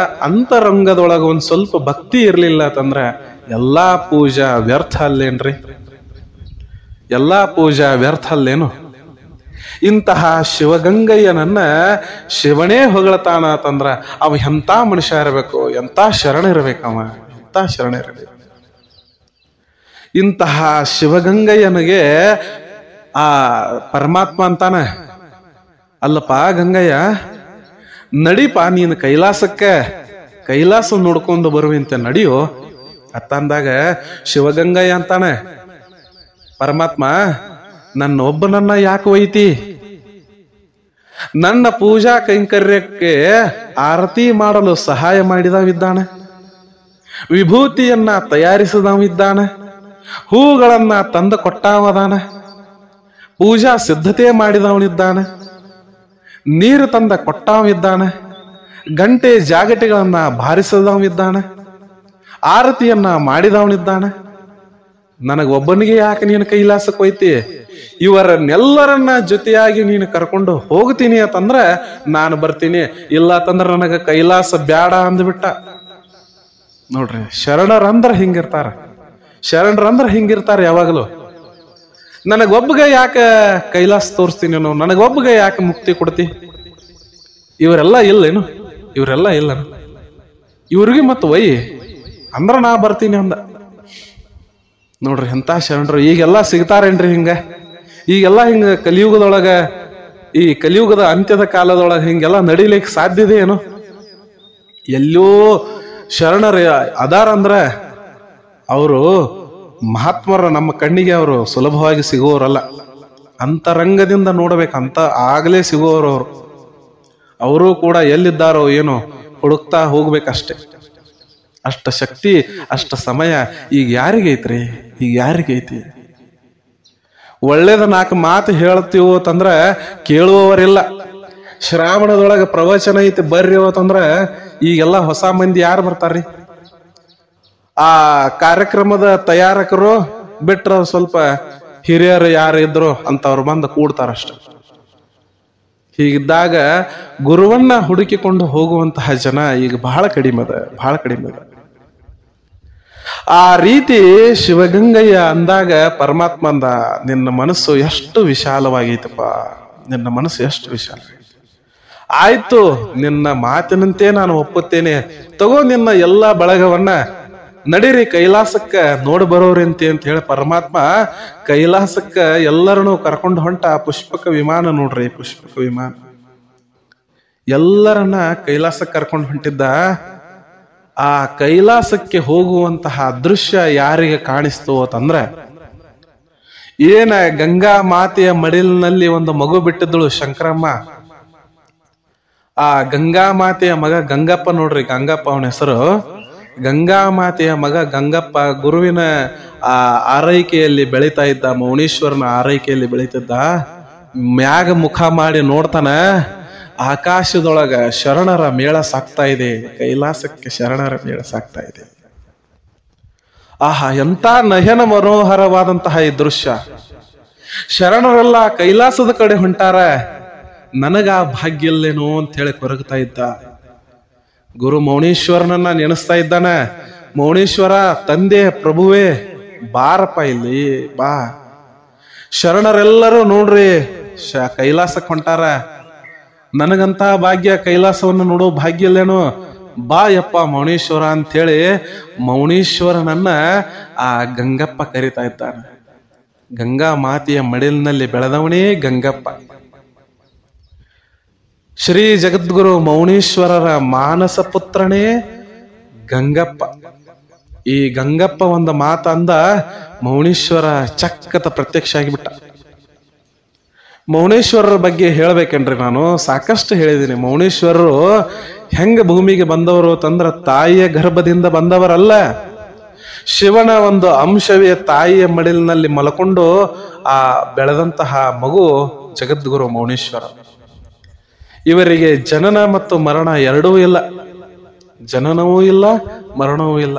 ಅಂತರಂಗದೊಳಗ ಒಂದ್ ಸ್ವಲ್ಪ ಭಕ್ತಿ ಇರ್ಲಿಲ್ಲ ಅಂತಂದ್ರ ಎಲ್ಲಾ ಪೂಜಾ ವ್ಯರ್ಥ ಅಲ್ಲೇನ್ರಿ, ಎಲ್ಲಾ ಪೂಜಾ ವ್ಯರ್ಥ ಅಲ್ಲೇನು. ಇಂತಹ ಶಿವಗಂಗಯ್ಯನನ್ನ ಶಿವನೇ ಹೊಗಳತಾನ ಅಂತಂದ್ರ ಅವ ಎಂತ ಮನುಷ್ಯ ಇರಬೇಕು, ಎಂತ ಶರಣ ಇರ್ಬೇಕವ, ಎಂತ ಶರಣ ಇರಬೇಕು. ಇಂತಹ ಶಿವಗಂಗಯ್ಯನಿಗೆ ಆ ಪರಮಾತ್ಮ ಅಂತಾನ, ಅಲ್ಲಪ್ಪ ಗಂಗಯ್ಯ ನಡಿಪ ನೀನು ಕೈಲಾಸಕ್ಕೆ, ಕೈಲಾಸ ನೋಡ್ಕೊಂಡು ಬರುವಂತೆ ನಡಿಯೋ ಅತ್ತಂದಾಗ ಶಿವಗಂಗಯ್ಯ ಅಂತಾನೆ, ಪರಮಾತ್ಮ ನನ್ನ ಒಬ್ಬನನ್ನ ಯಾಕೆ ಒಯ್ತಿ? ನನ್ನ ಪೂಜಾ ಕೈಂಕರ್ಯಕ್ಕೆ ಆರತಿ ಮಾಡಲು ಸಹಾಯ ಮಾಡಿದವಿದ್ದಾನೆ, ವಿಭೂತಿಯನ್ನ ತಯಾರಿಸಿದವಿದ್ದಾನೆ, ಹೂಗಳನ್ನ ತಂದು ಕೊಟ್ಟವದಾನ, ಪೂಜಾ ಸಿದ್ಧತೆ ಮಾಡಿದವನಿದ್ದಾನೆ, ನೀರು ತಂದ ಕೊಟ್ಟವಿದ್ದಾನೆ, ಗಂಟೆ ಜಾಗಟೆಗಳನ್ನ ಬಾರಿಸಿದವನಿದ್ದಾನೆ, ಆರತಿಯನ್ನ ಮಾಡಿದವನಿದ್ದಾನೆ. ನನಗೊಬ್ಬನಿಗೆ ಯಾಕೆ ನೀನು ಕೈಲಾಸಕ್ಕೆ ಹೋಯ್ತಿ? ಇವರನ್ನೆಲ್ಲರನ್ನ ಜೊತೆಯಾಗಿ ನೀನು ಕರ್ಕೊಂಡು ಹೋಗ್ತೀನಿ ಅಂತಂದ್ರ ನಾನು ಬರ್ತೀನಿ, ಇಲ್ಲ ಅಂತಂದ್ರ ನನಗ ಕೈಲಾಸ ಬ್ಯಾಡ ಅಂದ್ಬಿಟ್ಟ. ನೋಡ್ರಿ, ಶರಣರಂದ್ರ ಹಿಂಗಿರ್ತಾರ, ಶರಣರಂದ್ರ ಹಿಂಗಿರ್ತಾರ ಯಾವಾಗಲೂ. ನನಗೊಬ್ಬಗೆ ಯಾಕೆ ಕೈಲಾಸ ತೋರಿಸ್ತೀನಿ, ನನಗೊಬ್ಬಗೆ ಯಾಕೆ ಮುಕ್ತಿ ಕೊಡ್ತಿ? ಇವರೆಲ್ಲ ಇಲ್ಲೇನು? ಇವರೆಲ್ಲ ಇಲ್ಲ, ಇವ್ರಿಗೆ ಮತ್ತ ಒಯ್ ಅಂದ್ರ ನಾ ಬರ್ತೀನಿ ಅಂದ. ನೋಡ್ರಿ ಎಂತ ಶರಣರು ಈಗೆಲ್ಲ ಸಿಗ್ತಾರೇನ್ರಿ ಹಿಂಗ? ಈಗೆಲ್ಲ ಹಿಂಗ ಕಲಿಯುಗದೊಳಗ, ಈ ಕಲಿಯುಗದ ಅಂತ್ಯದ ಕಾಲದೊಳಗ ಹಿಂಗೆಲ್ಲ ನಡಿಲಿಕ್ಕೆ ಸಾಧ್ಯತೆ ಏನು? ಎಲ್ಲೋ ಶರಣರು ಅದಾರ ಅಂದ್ರ ಅವರು ಮಹಾತ್ಮರ ನಮ್ಮ ಕಣ್ಣಿಗೆ ಅವರು ಸುಲಭವಾಗಿ ಸಿಗುವವರಲ್ಲ, ಅಂತರಂಗದಿಂದ ನೋಡ್ಬೇಕಂತ ಆಗಲೇ ಸಿಗುವವರು ಅವರು. ಅವರು ಕೂಡ ಎಲ್ಲಿದ್ದಾರೋ ಏನೋ ಹುಡುಕ್ತಾ ಹೋಗ್ಬೇಕಷ್ಟೆ. ಅಷ್ಟ ಶಕ್ತಿ, ಅಷ್ಟ ಸಮಯ ಈಗ ಯಾರಿಗೈತ್ರಿ? ಈಗ ಯಾರಿಗೈತಿ? ಒಳ್ಳೇದ 4 ಮಾತು ಹೇಳ್ತೀವೋ ಅಂತಂದ್ರ ಕೇಳುವವರಿಲ್ಲ. ಶ್ರಾವಣದೊಳಗ ಪ್ರವಚನ ಐತಿ ಬರ್ರಿ ಅಂತಂದ್ರ ಈಗೆಲ್ಲ ಹೊಸ ಮಂದಿ ಯಾರು ಬರ್ತಾರ್ರಿ? ಆ ಕಾರ್ಯಕ್ರಮದ ತಯಾರಕರು ಬಿಟ್ರ ಸ್ವಲ್ಪ ಹಿರಿಯರು ಯಾರು ಇದ್ರು ಅಂತವ್ರು ಬಂದು ಕೂಡ್ತಾರಷ್ಟ. ಹೀಗಿದ್ದಾಗ ಗುರುವನ್ನ ಹುಡುಕಿಕೊಂಡು ಹೋಗುವಂತಹ ಜನ ಈಗ ಬಹಳ ಕಡಿಮೆ ಅದ. ಆ ರೀತಿ ಶಿವಗಂಗಯ್ಯ ಅಂದಾಗ ಪರಮಾತ್ಮ ಅಂದ, ನಿನ್ನ ಮನಸ್ಸು ಎಷ್ಟು ವಿಶಾಲವಾಗೈತಪ್ಪ, ನಿನ್ನ ಮನಸ್ಸು ಎಷ್ಟು ವಿಶಾಲ. ಆಯ್ತು, ನಿನ್ನ ಮಾತಿನಂತೆ ನಾನು ಒಪ್ಪುತ್ತೇನೆ, ತಗೋ ನಿನ್ನ ಎಲ್ಲ ಬಳಗವನ್ನ ನಡೀರಿ ಕೈಲಾಸಕ್ಕ ನೋಡ್ ಬರೋರಿಂತೆ ಅಂತ ಹೇಳಿ ಪರಮಾತ್ಮ ಕೈಲಾಸಕ್ಕ ಎಲ್ಲರನ್ನು ಕರ್ಕೊಂಡು ಹೊಂಟ. ಪುಷ್ಪಕ ವಿಮಾನ ನೋಡ್ರಿ, ಪುಷ್ಪಕ ವಿಮಾನ ಎಲ್ಲರನ್ನ ಕೈಲಾಸಕ್ಕೆ ಕರ್ಕೊಂಡು ಹೊಂಟಿದ್ದ. ಆ ಕೈಲಾಸಕ್ಕೆ ಹೋಗುವಂತಹ ದೃಶ್ಯ ಯಾರಿಗೆ ಕಾಣಿಸ್ತು ಅಂತಂದ್ರೆ, ಏನ ಗಂಗಾ ಮಾತೆಯ ಮಡಿಲಿನಲ್ಲಿ ಒಂದು ಮಗು ಬಿಟ್ಟಿದ್ದಳು ಶಂಕರಮ್ಮ. ಆ ಗಂಗಾ ಮಾತೆಯ ಮಗ ಗಂಗಪ್ಪ ನೋಡ್ರಿ, ಗಂಗಪ್ಪ ಅವನ ಹೆಸರು. ಗಂಗಾ ಮಾತೆಯ ಮಗ ಗಂಗಪ್ಪ ಗುರುವಿನ ಆ ಆರೈಕೆಯಲ್ಲಿ ಬೆಳೀತಾ ಇದ್ದ, ಮೌನೀಶ್ವರನ ಆರೈಕೆಯಲ್ಲಿ ಬೆಳೀತಿದ್ದ. ಮ್ಯಾಗ ಮುಖ ಮಾಡಿ ನೋಡ್ತಾನ, ಆಕಾಶದೊಳಗ ಶರಣರ ಮೇಳ ಸಾಕ್ತಾ ಇದೆ, ಕೈಲಾಸಕ್ಕೆ ಶರಣರ ಮೇಳ ಸಾಕ್ತಾ ಇದೆ. ಆಹಾ, ಎಂತ ನಯನ ಮನೋಹರವಾದಂತಹ ಈ ದೃಶ್ಯ. ಶರಣರೆಲ್ಲ ಕೈಲಾಸದ ಕಡೆ ಹೊಂಟಾರ, ನನಗ ಭಾಗ್ಯ ಇಲ್ಲೇನೋ ಅಂತ ಹೇಳಿ ಕೊರಗ್ತಾ ಇದ್ದ. ಗುರು ಮೌನೀಶ್ವರನನ್ನ ನೆನೆಸ್ತಾ ಇದ್ದಾನ. ಮೌನೀಶ್ವರ, ತಂದೆ ಪ್ರಭುವೇ, ಬಾರಪ್ಪ ಇಲ್ಲಿ ಬಾ. ಶರಣರೆಲ್ಲರೂ ನೋಡ್ರಿ ಕೈಲಾಸಕ್ಕೆ ಹೊಂಟಾರ, ನನಗಂತ ಭಾಗ್ಯ ಕೈಲಾಸವನ್ನು ನೋಡೋ ಭಾಗ್ಯ ಇಲ್ಲೇನು, ಬಾ ಯಪ್ಪ ಮೌನೀಶ್ವರ ಅಂತ ಹೇಳಿ ಮೌನೀಶ್ವರನನ್ನ ಆ ಗಂಗಪ್ಪ ಕರಿತಾ ಇದ್ದಾನೆ. ಗಂಗಾ ಮಾತೆಯ ಮಡಿಲಿನಲ್ಲಿ ಬೆಳೆದವನೇ ಗಂಗಪ್ಪ. ಶ್ರೀ ಜಗದ್ಗುರು ಮೌನೀಶ್ವರರ ಮಾನಸ ಪುತ್ರನೇ ಗಂಗಪ್ಪ. ಈ ಗಂಗಪ್ಪ ಒಂದು ಮಾತಂದ ಮೌನೀಶ್ವರ ಚಕ್ಕತ ಪ್ರತ್ಯಕ್ಷ ಆಗಿಬಿಟ್ಟ. ಮೌನೇಶ್ವರರ ಬಗ್ಗೆ ಹೇಳ್ಬೇಕೇನ್ರಿ, ನಾನು ಸಾಕಷ್ಟು ಹೇಳಿದ್ದೀನಿ. ಮೌನೇಶ್ವರರು ಹೆಂಗ ಭೂಮಿಗೆ ಬಂದವರು ತಂದ್ರ ತಾಯಿಯ ಗರ್ಭದಿಂದ ಬಂದವರಲ್ಲ. ಶಿವನ ಒಂದು ಅಂಶವೇ ತಾಯಿಯ ಮಡಿಲಿನಲ್ಲಿ ಮಲ್ಕೊಂಡು ಆ ಬೆಳೆದಂತಹ ಮಗು ಜಗದ್ಗುರು ಮೌನೇಶ್ವರ. ಇವರಿಗೆ ಜನನ ಮತ್ತು ಮರಣ ಎರಡೂ ಇಲ್ಲ. ಜನನವೂ ಇಲ್ಲ, ಮರಣವೂ ಇಲ್ಲ.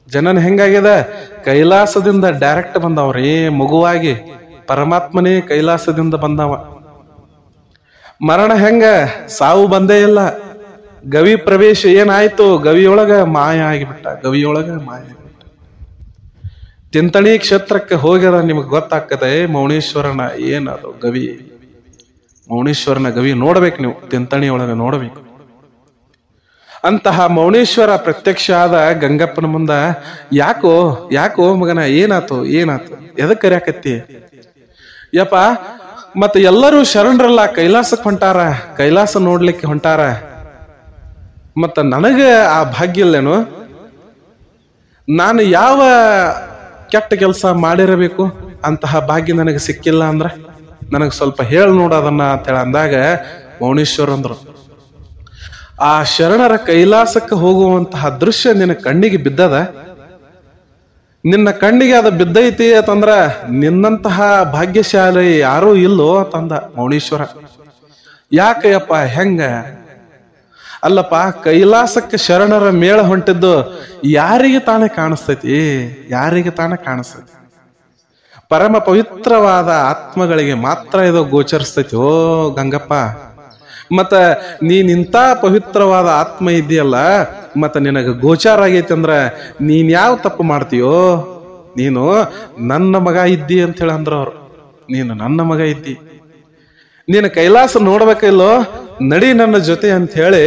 ಜನನ ಹೆಂಗಾಗಿದೆ, ಕೈಲಾಸದಿಂದ ಡೈರೆಕ್ಟ್ ಬಂದವ್ರಿ ಮಗುವಾಗಿ. ಪರಮಾತ್ಮನೇ ಕೈಲಾಸದಿಂದ ಬಂದವ. ಮರಣ ಹೆಂಗ, ಸಾವು ಬಂದೇ ಇಲ್ಲ. ಗವಿ ಪ್ರವೇಶ ಏನಾಯ್ತು, ಗವಿಯೊಳಗ ಮಾಯ ಆಗಿಬಿಟ್ಟ. ತಿಂತಣಿ ಕ್ಷೇತ್ರಕ್ಕೆ ಹೋಗ್ಯದ, ನಿಮಗ್ ಗೊತ್ತಾಗ್ತದೆ ಮೌನೇಶ್ವರನ ಏನದು ಗವಿ. ಮೌನೇಶ್ವರನ ಗವಿ ನೋಡ್ಬೇಕು ನೀವು, ತಿಂತಣಿ ಒಳಗ ನೋಡ್ಬೇಕು. ಅಂತಹ ಮೌನೇಶ್ವರ ಪ್ರತ್ಯಕ್ಷ ಆದ ಗಂಗಪ್ಪನ ಮುಂದ, ಯಾಕೋ ಮಗನ, ಏನಾತು ಎದಕ್ ಕರ್ಯಾಕತ್ತಿ? ಯಪ್ಪ, ಮತ್ತ ಎಲ್ಲರೂ ಶರಣರಲ್ಲ ಕೈಲಾಸಕ್ಕೆ ಹೊಂಟಾರ, ಕೈಲಾಸ ನೋಡ್ಲಿಕ್ಕೆ ಹೊಂಟಾರ, ಮತ್ತ ನನಗ ಆ ಭಾಗ್ಯ ಇಲ್ಲೇನು? ನಾನು ಯಾವ ಕೆಟ್ಟ ಕೆಲಸ ಮಾಡಿರಬೇಕು ಅಂತಹ ಭಾಗ್ಯ ನನಗೆ ಸಿಕ್ಕಿಲ್ಲ ಅಂದ್ರ ನನಗೆ ಸ್ವಲ್ಪ ಹೇಳ ನೋಡೋದನ್ನ ಅಂತ ಹೇಳ ಅಂದಾಗ ಮೌನೇಶ್ವರ ಅಂದ್ರು, ಆ ಶರಣರ ಕೈಲಾಸಕ್ಕೆ ಹೋಗುವಂತಹ ದೃಶ್ಯ ನಿನ್ನ ಕಣ್ಣಿಗೆ ಬಿದ್ದದ? ನಿನ್ನ ಕಣ್ಣಿಗೆ ಅದು ಬಿದ್ದೈತಿ ಅಂತಂದ್ರ ನಿನ್ನಂತಹ ಭಾಗ್ಯಶಾಲಿ ಯಾರೂ ಇಲ್ಲೋ ತಂದ ಮೌನೇಶ್ವರ. ಯಾಕಯ್ಯಪ್ಪ ಹೆಂಗ? ಅಲ್ಲಪ್ಪ, ಕೈಲಾಸಕ್ಕೆ ಶರಣರ ಮೇಳ ಹೊಂಟಿದ್ದು ಯಾರಿಗೆ ತಾನೇ ಕಾಣಿಸ್ತೈತಿ? ಪರಮ ಪವಿತ್ರವಾದ ಆತ್ಮಗಳಿಗೆ ಮಾತ್ರ ಇದು ಗೋಚರಿಸ್ತೈತಿ. ಓ ಗಂಗಪ್ಪ, ಮತ್ತ ನೀನಿಂತ ಪವಿತ್ರವಾದ ಆತ್ಮ ಇದೆಯಲ್ಲ, ಮತ್ತ ನಿನಗ ಗೋಚಾರ ಆಗೈತಿ ಅಂದ್ರ ನೀನ್ ಯಾವ ತಪ್ಪು ಮಾಡ್ತೀಯೋ? ನೀನು ನನ್ನ ಮಗ ಇದ್ದಿ ಅಂತ ಹೇಳಿ ಅಂದ್ರ ಅವ್ರು. ನೀನು ನನ್ನ ಮಗ ಇದ್ದಿ, ನೀನು ಕೈಲಾಸ ನೋಡ್ಬೇಕಿಲ್ಲೋ, ನಡಿ ನನ್ನ ಜೊತೆ ಅಂತ ಹೇಳಿ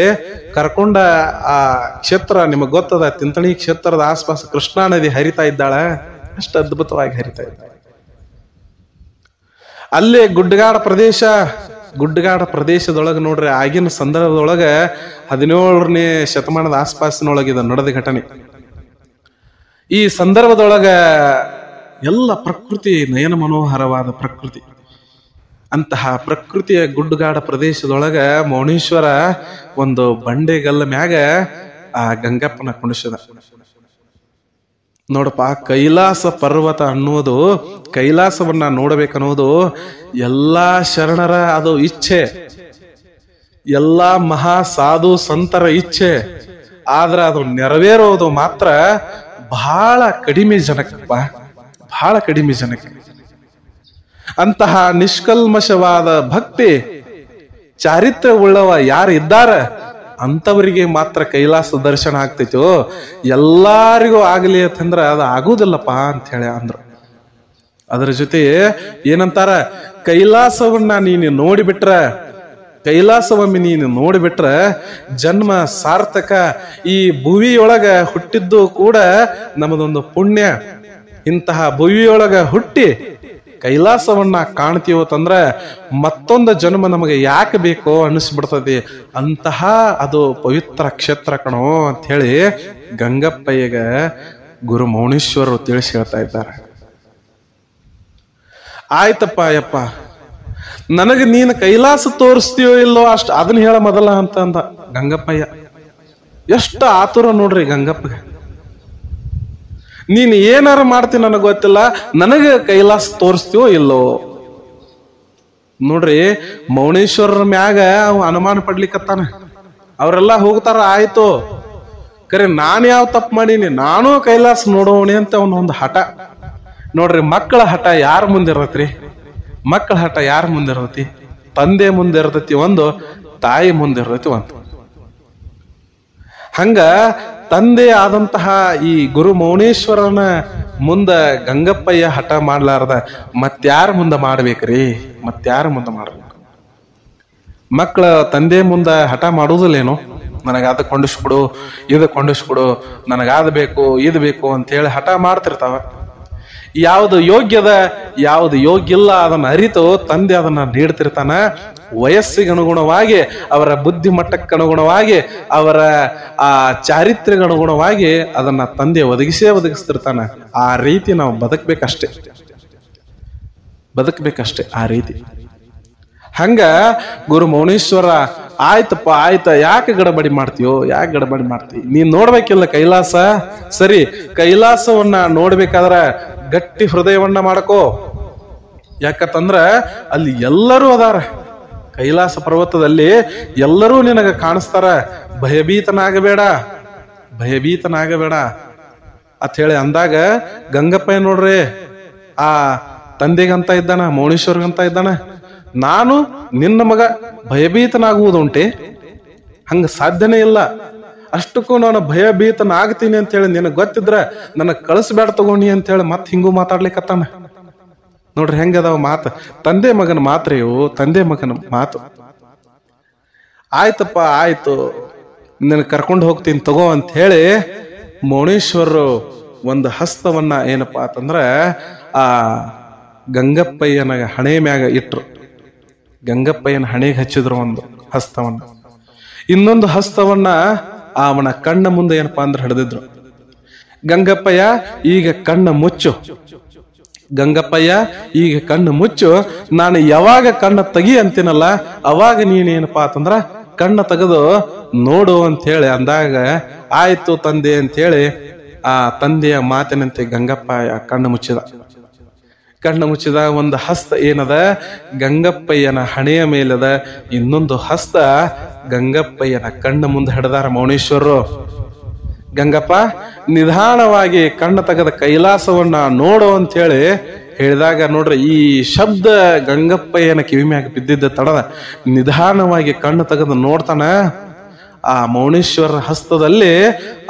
ಕರ್ಕೊಂಡ ಆ ಕ್ಷೇತ್ರ. ನಿಮಗ್ ಗೊತ್ತದ, ತಿಂತಣಿ ಕ್ಷೇತ್ರದ ಆಸ್ಪಾಸ್ ಕೃಷ್ಣಾ ನದಿ ಹರಿತಾ ಇದ್ದಾಳ, ಅಷ್ಟು ಅದ್ಭುತವಾಗಿ ಹರಿತಾ ಇದ್ದಾಳೆ. ಅಲ್ಲೇ ಗುಡ್ಡಗಾಡ ಪ್ರದೇಶದೊಳಗೆ ನೋಡ್ರಿ, ಆಗಿನ ಸಂದರ್ಭದೊಳಗ 17ನೇ ಶತಮಾನದ ಆಸ್ಪಾಸಿನೊಳಗೆ ಇದು ನಡೆದ ಘಟನೆ. ಈ ಸಂದರ್ಭದೊಳಗ ಎಲ್ಲ ಪ್ರಕೃತಿ ನಯನ ಮನೋಹರವಾದ ಪ್ರಕೃತಿ. ಅಂತಹ ಪ್ರಕೃತಿಯ ಗುಡ್ಡಗಾಡ ಪ್ರದೇಶದೊಳಗ ಮೌನೇಶ್ವರ ಒಂದು ಬಂಡೆಗಲ್ಲ ಮ್ಯಾಗ ಆ ಗಂಗಪ್ಪನ ಕುಣಿಸಿದ. ನೋಡಪ್ಪ, ಕೈಲಾಸ ಪರ್ವತ ಅನ್ನೋದು, ಕೈಲಾಸವನ್ನ ನೋಡಬೇಕನ್ನೋದು ಎಲ್ಲಾ ಶರಣರ ಅದು ಇಚ್ಛೆ, ಎಲ್ಲಾ ಮಹಾ ಸಾಧು ಸಂತರ ಇಚ್ಛೆ. ಆದ್ರೆ ಅದು ನೆರವೇರೋದು ಮಾತ್ರ ಬಹಳ ಕಡಿಮೆ ಜನಕ್ಕಪ್ಪ, ಬಹಳ ಕಡಿಮೆ ಜನಕ್ಕೆ. ಅಂತಹ ನಿಷ್ಕಲ್ಮಶವಾದ ಭಕ್ತಿ ಚಾರಿತ್ರ್ಯ ಉಳ್ಳವ ಯಾರು ಇದ್ದಾರ ಅಂತವರಿಗೆ ಮಾತ್ರ ಕೈಲಾಸ ದರ್ಶನ ಆಗ್ತೈತೋ, ಎಲ್ಲಾರಿಗೂ ಆಗಲಿ ಅಂತಂದ್ರ ಅದು ಆಗುದಿಲ್ಲಪ್ಪ ಅಂತ ಹೇಳಿ ಅಂದ್ರು. ಅದರ ಜೊತೆ ಏನಂತಾರ, ಕೈಲಾಸವನ್ನ ನೀನು ನೋಡಿಬಿಟ್ರ, ಕೈಲಾಸವೊಮ್ಮೆ ನೀನು ನೋಡಿಬಿಟ್ರ ಜನ್ಮ ಸಾರ್ಥಕ. ಈ ಭುವಿಯೊಳಗ ಹುಟ್ಟಿದ್ದು ಕೂಡ ನಮ್ಮದೊಂದು ಪುಣ್ಯ. ಇಂತಹ ಭುವಿಯೊಳಗ ಹುಟ್ಟಿ ಕೈಲಾಸವನ್ನ ಕಾಣ್ತೀವತ್ತಂದ್ರ ಮತ್ತೊಂದು ಜನ್ಮ ನಮಗೆ ಯಾಕೆ ಬೇಕೋ ಅನಿಸ್ಬಿಡ್ತದೆ. ಅಂತಹ ಅದು ಪವಿತ್ರ ಕ್ಷೇತ್ರ ಕಣೋ ಅಂತ ಹೇಳಿ ಗಂಗಪ್ಪಯ್ಯಗ ಗುರು ಮೌನೇಶ್ವರರು ತಿಳಿಸಿ ಹೇಳ್ತಾ ಇದ್ದಾರೆ. ಆಯ್ತಪ್ಪ ಅಯ್ಯಪ್ಪ, ನನಗೆ ನೀನು ಕೈಲಾಸ ತೋರಿಸ್ತೀಯೋ ಇಲ್ಲೋ ಅಷ್ಟು ಅದನ್ನ ಹೇಳ ಮೊದಲ ಅಂತ ಅಂದ ಗಂಗಪ್ಪಯ್ಯ. ಎಷ್ಟು ಆತುರ ನೋಡ್ರಿ ಗಂಗಪ್ಪಗೆ. ನೀನ್ ಏನಾರ ಮಾಡ್ತೀನಿ ನನಗೆ ಗೊತ್ತಿಲ್ಲ, ನನಗೆ ಕೈಲಾಸ ತೋರಿಸ್ತೀವೋ ಇಲ್ಲೋ. ನೋಡ್ರಿ, ಮೌನೇಶ್ವರರ ಮ್ಯಾಗ ಅವ ಅನುಮಾನ ಪಡ್ಲಿಕ್ಕತ್ತಾನ. ಅವರೆಲ್ಲ ಹೋಗ್ತಾರ, ಆಯ್ತು ಕರೆ ನಾನು ಯಾವ ತಪ್ಪು ಮಾಡೀನಿ, ನಾನು ಕೈಲಾಸ ನೋಡೋಣಿ ಅಂತ ಅವನೊಂದು ಹಠ. ನೋಡ್ರಿ, ಮಕ್ಕಳ ಹಠ ಯಾರ ಮುಂದಿರತ್ರಿ? ಮಕ್ಕಳ ಹಠ ಯಾರ ಮುಂದಿರತೈತಿ? ತಂದೆ ಮುಂದಿರತೈತಿ ಒಂದು, ತಾಯಿ ಮುಂದಿರತೈತಿ ಒಂದು. ಹಂಗ ತಂದೆ ಆದಂತಹ ಈ ಗುರು ಮೌನೇಶ್ವರನ ಮುಂದ ಗಂಗಪ್ಪಯ್ಯ ಹಠ ಮಾಡ್ಲಾರ್ದ ಮತ್ಯಾರ ಮುಂದ ಮಾಡ್ಬೇಕ್ರಿ? ಮತ್ಯಾರ ಮುಂದ ಮಾಡ್ಬೇಕು? ಮಕ್ಕಳ ತಂದೆ ಮುಂದ ಹಠ ಮಾಡುವುದಿಲ್ಲೇನು? ನನಗಾದ ಕೊಂಡಿಸ್ಬಿಡು, ಇದು ಕೊಂಡಿಸ್ಬಿಡು, ನನಗಾದ ಬೇಕು, ಇದು ಬೇಕು ಅಂತ ಹೇಳಿ ಹಠ ಮಾಡ್ತಿರ್ತಾವ. ಯಾವುದು ಯೋಗ್ಯದ, ಯಾವುದು ಯೋಗ್ಯ ಇಲ್ಲ ಅದನ್ನ ಅರಿತು ತಂದೆ ಅದನ್ನ ನೀಡ್ತಿರ್ತಾನ. ವಯಸ್ಸಿಗೆ ಅನುಗುಣವಾಗಿ, ಅವರ ಬುದ್ಧಿ ಮಟ್ಟಕ್ಕೆ ಅನುಗುಣವಾಗಿ, ಅವರ ಆ ಚಾರಿತ್ರ್ಯಕ್ಕೆ ಅನುಗುಣವಾಗಿ ಅದನ್ನ ತಂದೆ ಒದಗಿಸ್ತಿರ್ತಾನ. ಆ ರೀತಿ ನಾವು ಬದುಕ್ಬೇಕಷ್ಟೇ, ಬದುಕ್ಬೇಕಷ್ಟೇ ಆ ರೀತಿ. ಹಂಗ ಗುರು ಮೌನೇಶ್ವರ, ಆಯ್ತಪ್ಪ ಆಯ್ತ, ಯಾಕೆ ಗಡಬಡಿ ಮಾಡ್ತೀಯೋ, ಯಾಕೆ ಗಡಬಡಿ ಮಾಡ್ತೀವಿ? ನೀನ್ ನೋಡ್ಬೇಕಿಲ್ಲ ಕೈಲಾಸ? ಸರಿ, ಕೈಲಾಸವನ್ನ ನೋಡ್ಬೇಕಾದ್ರ ಗಟ್ಟಿ ಹೃದಯವನ್ನ ಮಾಡಕೋ. ಯಾಕಂದ್ರ ಅಲ್ಲಿ ಎಲ್ಲರೂ ಅದಾರ. ಕೈಲಾಸ ಪರ್ವತದಲ್ಲಿ ಎಲ್ಲರೂ ನಿನಗ ಕಾಣಿಸ್ತಾರ. ಭಯಭೀತನಾಗಬೇಡ, ಭಯಭೀತನಾಗಬೇಡ ಅಂತ ಹೇಳಿ ಅಂದಾಗ ಗಂಗಪ್ಪಯ್ಯ ನೋಡ್ರಿ, ಆ ತಂದೆಗಂತ ಇದ್ದಾನ, ಮೌನೇಶ್ವರ್ಗಂತ ಇದ್ದಾನ, ನಾನು ನಿನ್ನ ಮಗ ಭಯಭೀತನಾಗುವುದುಂಟೆ? ಹಂಗ ಸಾಧ್ಯನೇ ಇಲ್ಲ. ಅಷ್ಟಕ್ಕೂ ನಾನು ಭಯಭೀತನಾಗ್ತೀನಿ ಅಂತ ಹೇಳಿ ನಿನಗೆ ಗೊತ್ತಿದ್ರ ನನಗ್ ಕಳಿಸ್ಬೇಡ ತಗೊಂಡಿ ಅಂತ ಹೇಳಿ ಮತ್ ಹಿಂಗೂ ಮಾತಾಡ್ಲಿಕ್ಕತ್ತಾನ. ನೋಡ್ರಿ ಹೆಂಗದಾವ ಮಾತು. ತಂದೆ ಮಗನ ಮಾತ್ರ ಇವು, ತಂದೆ ಮಗನ ಮಾತು. ಆಯ್ತಪ್ಪ ಆಯ್ತು, ನಿನ್ನ ಕರ್ಕೊಂಡು ಹೋಗ್ತೀನಿ ತಗೋ ಅಂತ ಹೇಳಿ ಮೌನೇಶ್ವರರು ಒಂದು ಹಸ್ತವನ್ನ ಏನಪ್ಪಾ ಅಂತಂದ್ರ ಆ ಗಂಗಪ್ಪಯ್ಯನ ಹಣೆ ಮ್ಯಾಗ ಇಟ್ರು. ಗಂಗಪ್ಪಯ್ಯನ ಹಣೆಗೆ ಹಚ್ಚಿದ್ರು ಒಂದು ಹಸ್ತವನ್ನ. ಇನ್ನೊಂದು ಹಸ್ತವನ್ನ ಅವನ ಕಣ್ಣ ಮುಂದೆ ಏನಪ್ಪಾ ಅಂದ್ರೆ ಹಿಡಿದಿದ್ರು. ಗಂಗಪ್ಪಯ್ಯ ಈಗ ಕಣ್ಣ ಮುಚ್ಚು, ಗಂಗಪ್ಪಯ್ಯ ಈಗ ಕಣ್ಣು ಮುಚ್ಚು, ನಾನು ಯಾವಾಗ ಕಣ್ಣ ತೆಗಿ ಅಂತೀನಲ್ಲ ಅವಾಗ ನೀನೇನಪ್ಪಾ ಅಂತಂದ್ರ ಕಣ್ಣ ತೆಗೆದು ನೋಡು ಅಂತ ಹೇಳಿ ಅಂದಾಗ, ಆಯ್ತು ತಂದೆ ಅಂತ ಹೇಳಿ ಆ ತಂದೆಯ ಮಾತಿನಂತೆ ಗಂಗಪ್ಪಯ್ಯ ಕಣ್ಣು ಮುಚ್ಚಿದ. ಕಣ್ಣು ಮುಚ್ಚಿದ. ಒಂದು ಹಸ್ತ ಏನದ ಗಂಗಪ್ಪಯ್ಯನ ಹಣೆಯ ಮೇಲದ, ಇನ್ನೊಂದು ಹಸ್ತ ಗಂಗಪ್ಪಯ್ಯನ ಕಣ್ಣ ಮುಂದೆ ಹಿಡಿದಾರ ಮೌನೇಶ್ವರರು. ಗಂಗಪ್ಪ ನಿಧಾನವಾಗಿ ಕಣ್ಣು ತೆಗೆದ ಕೈಲಾಸವನ್ನ ನೋಡು ಅಂತ ಹೇಳಿ ಹೇಳಿದಾಗ ನೋಡ್ರಿ, ಈ ಶಬ್ದ ಗಂಗಪ್ಪಯ್ಯನ ಕಿವಿ ಮ್ಯಾಗ ಬಿದ್ದಿದ್ದ ತಡದ ನಿಧಾನವಾಗಿ ಕಣ್ಣು ತೆಗೆದು ನೋಡ್ತಾನ. ಆ ಮೌನೇಶ್ವರ ಹಸ್ತದಲ್ಲಿ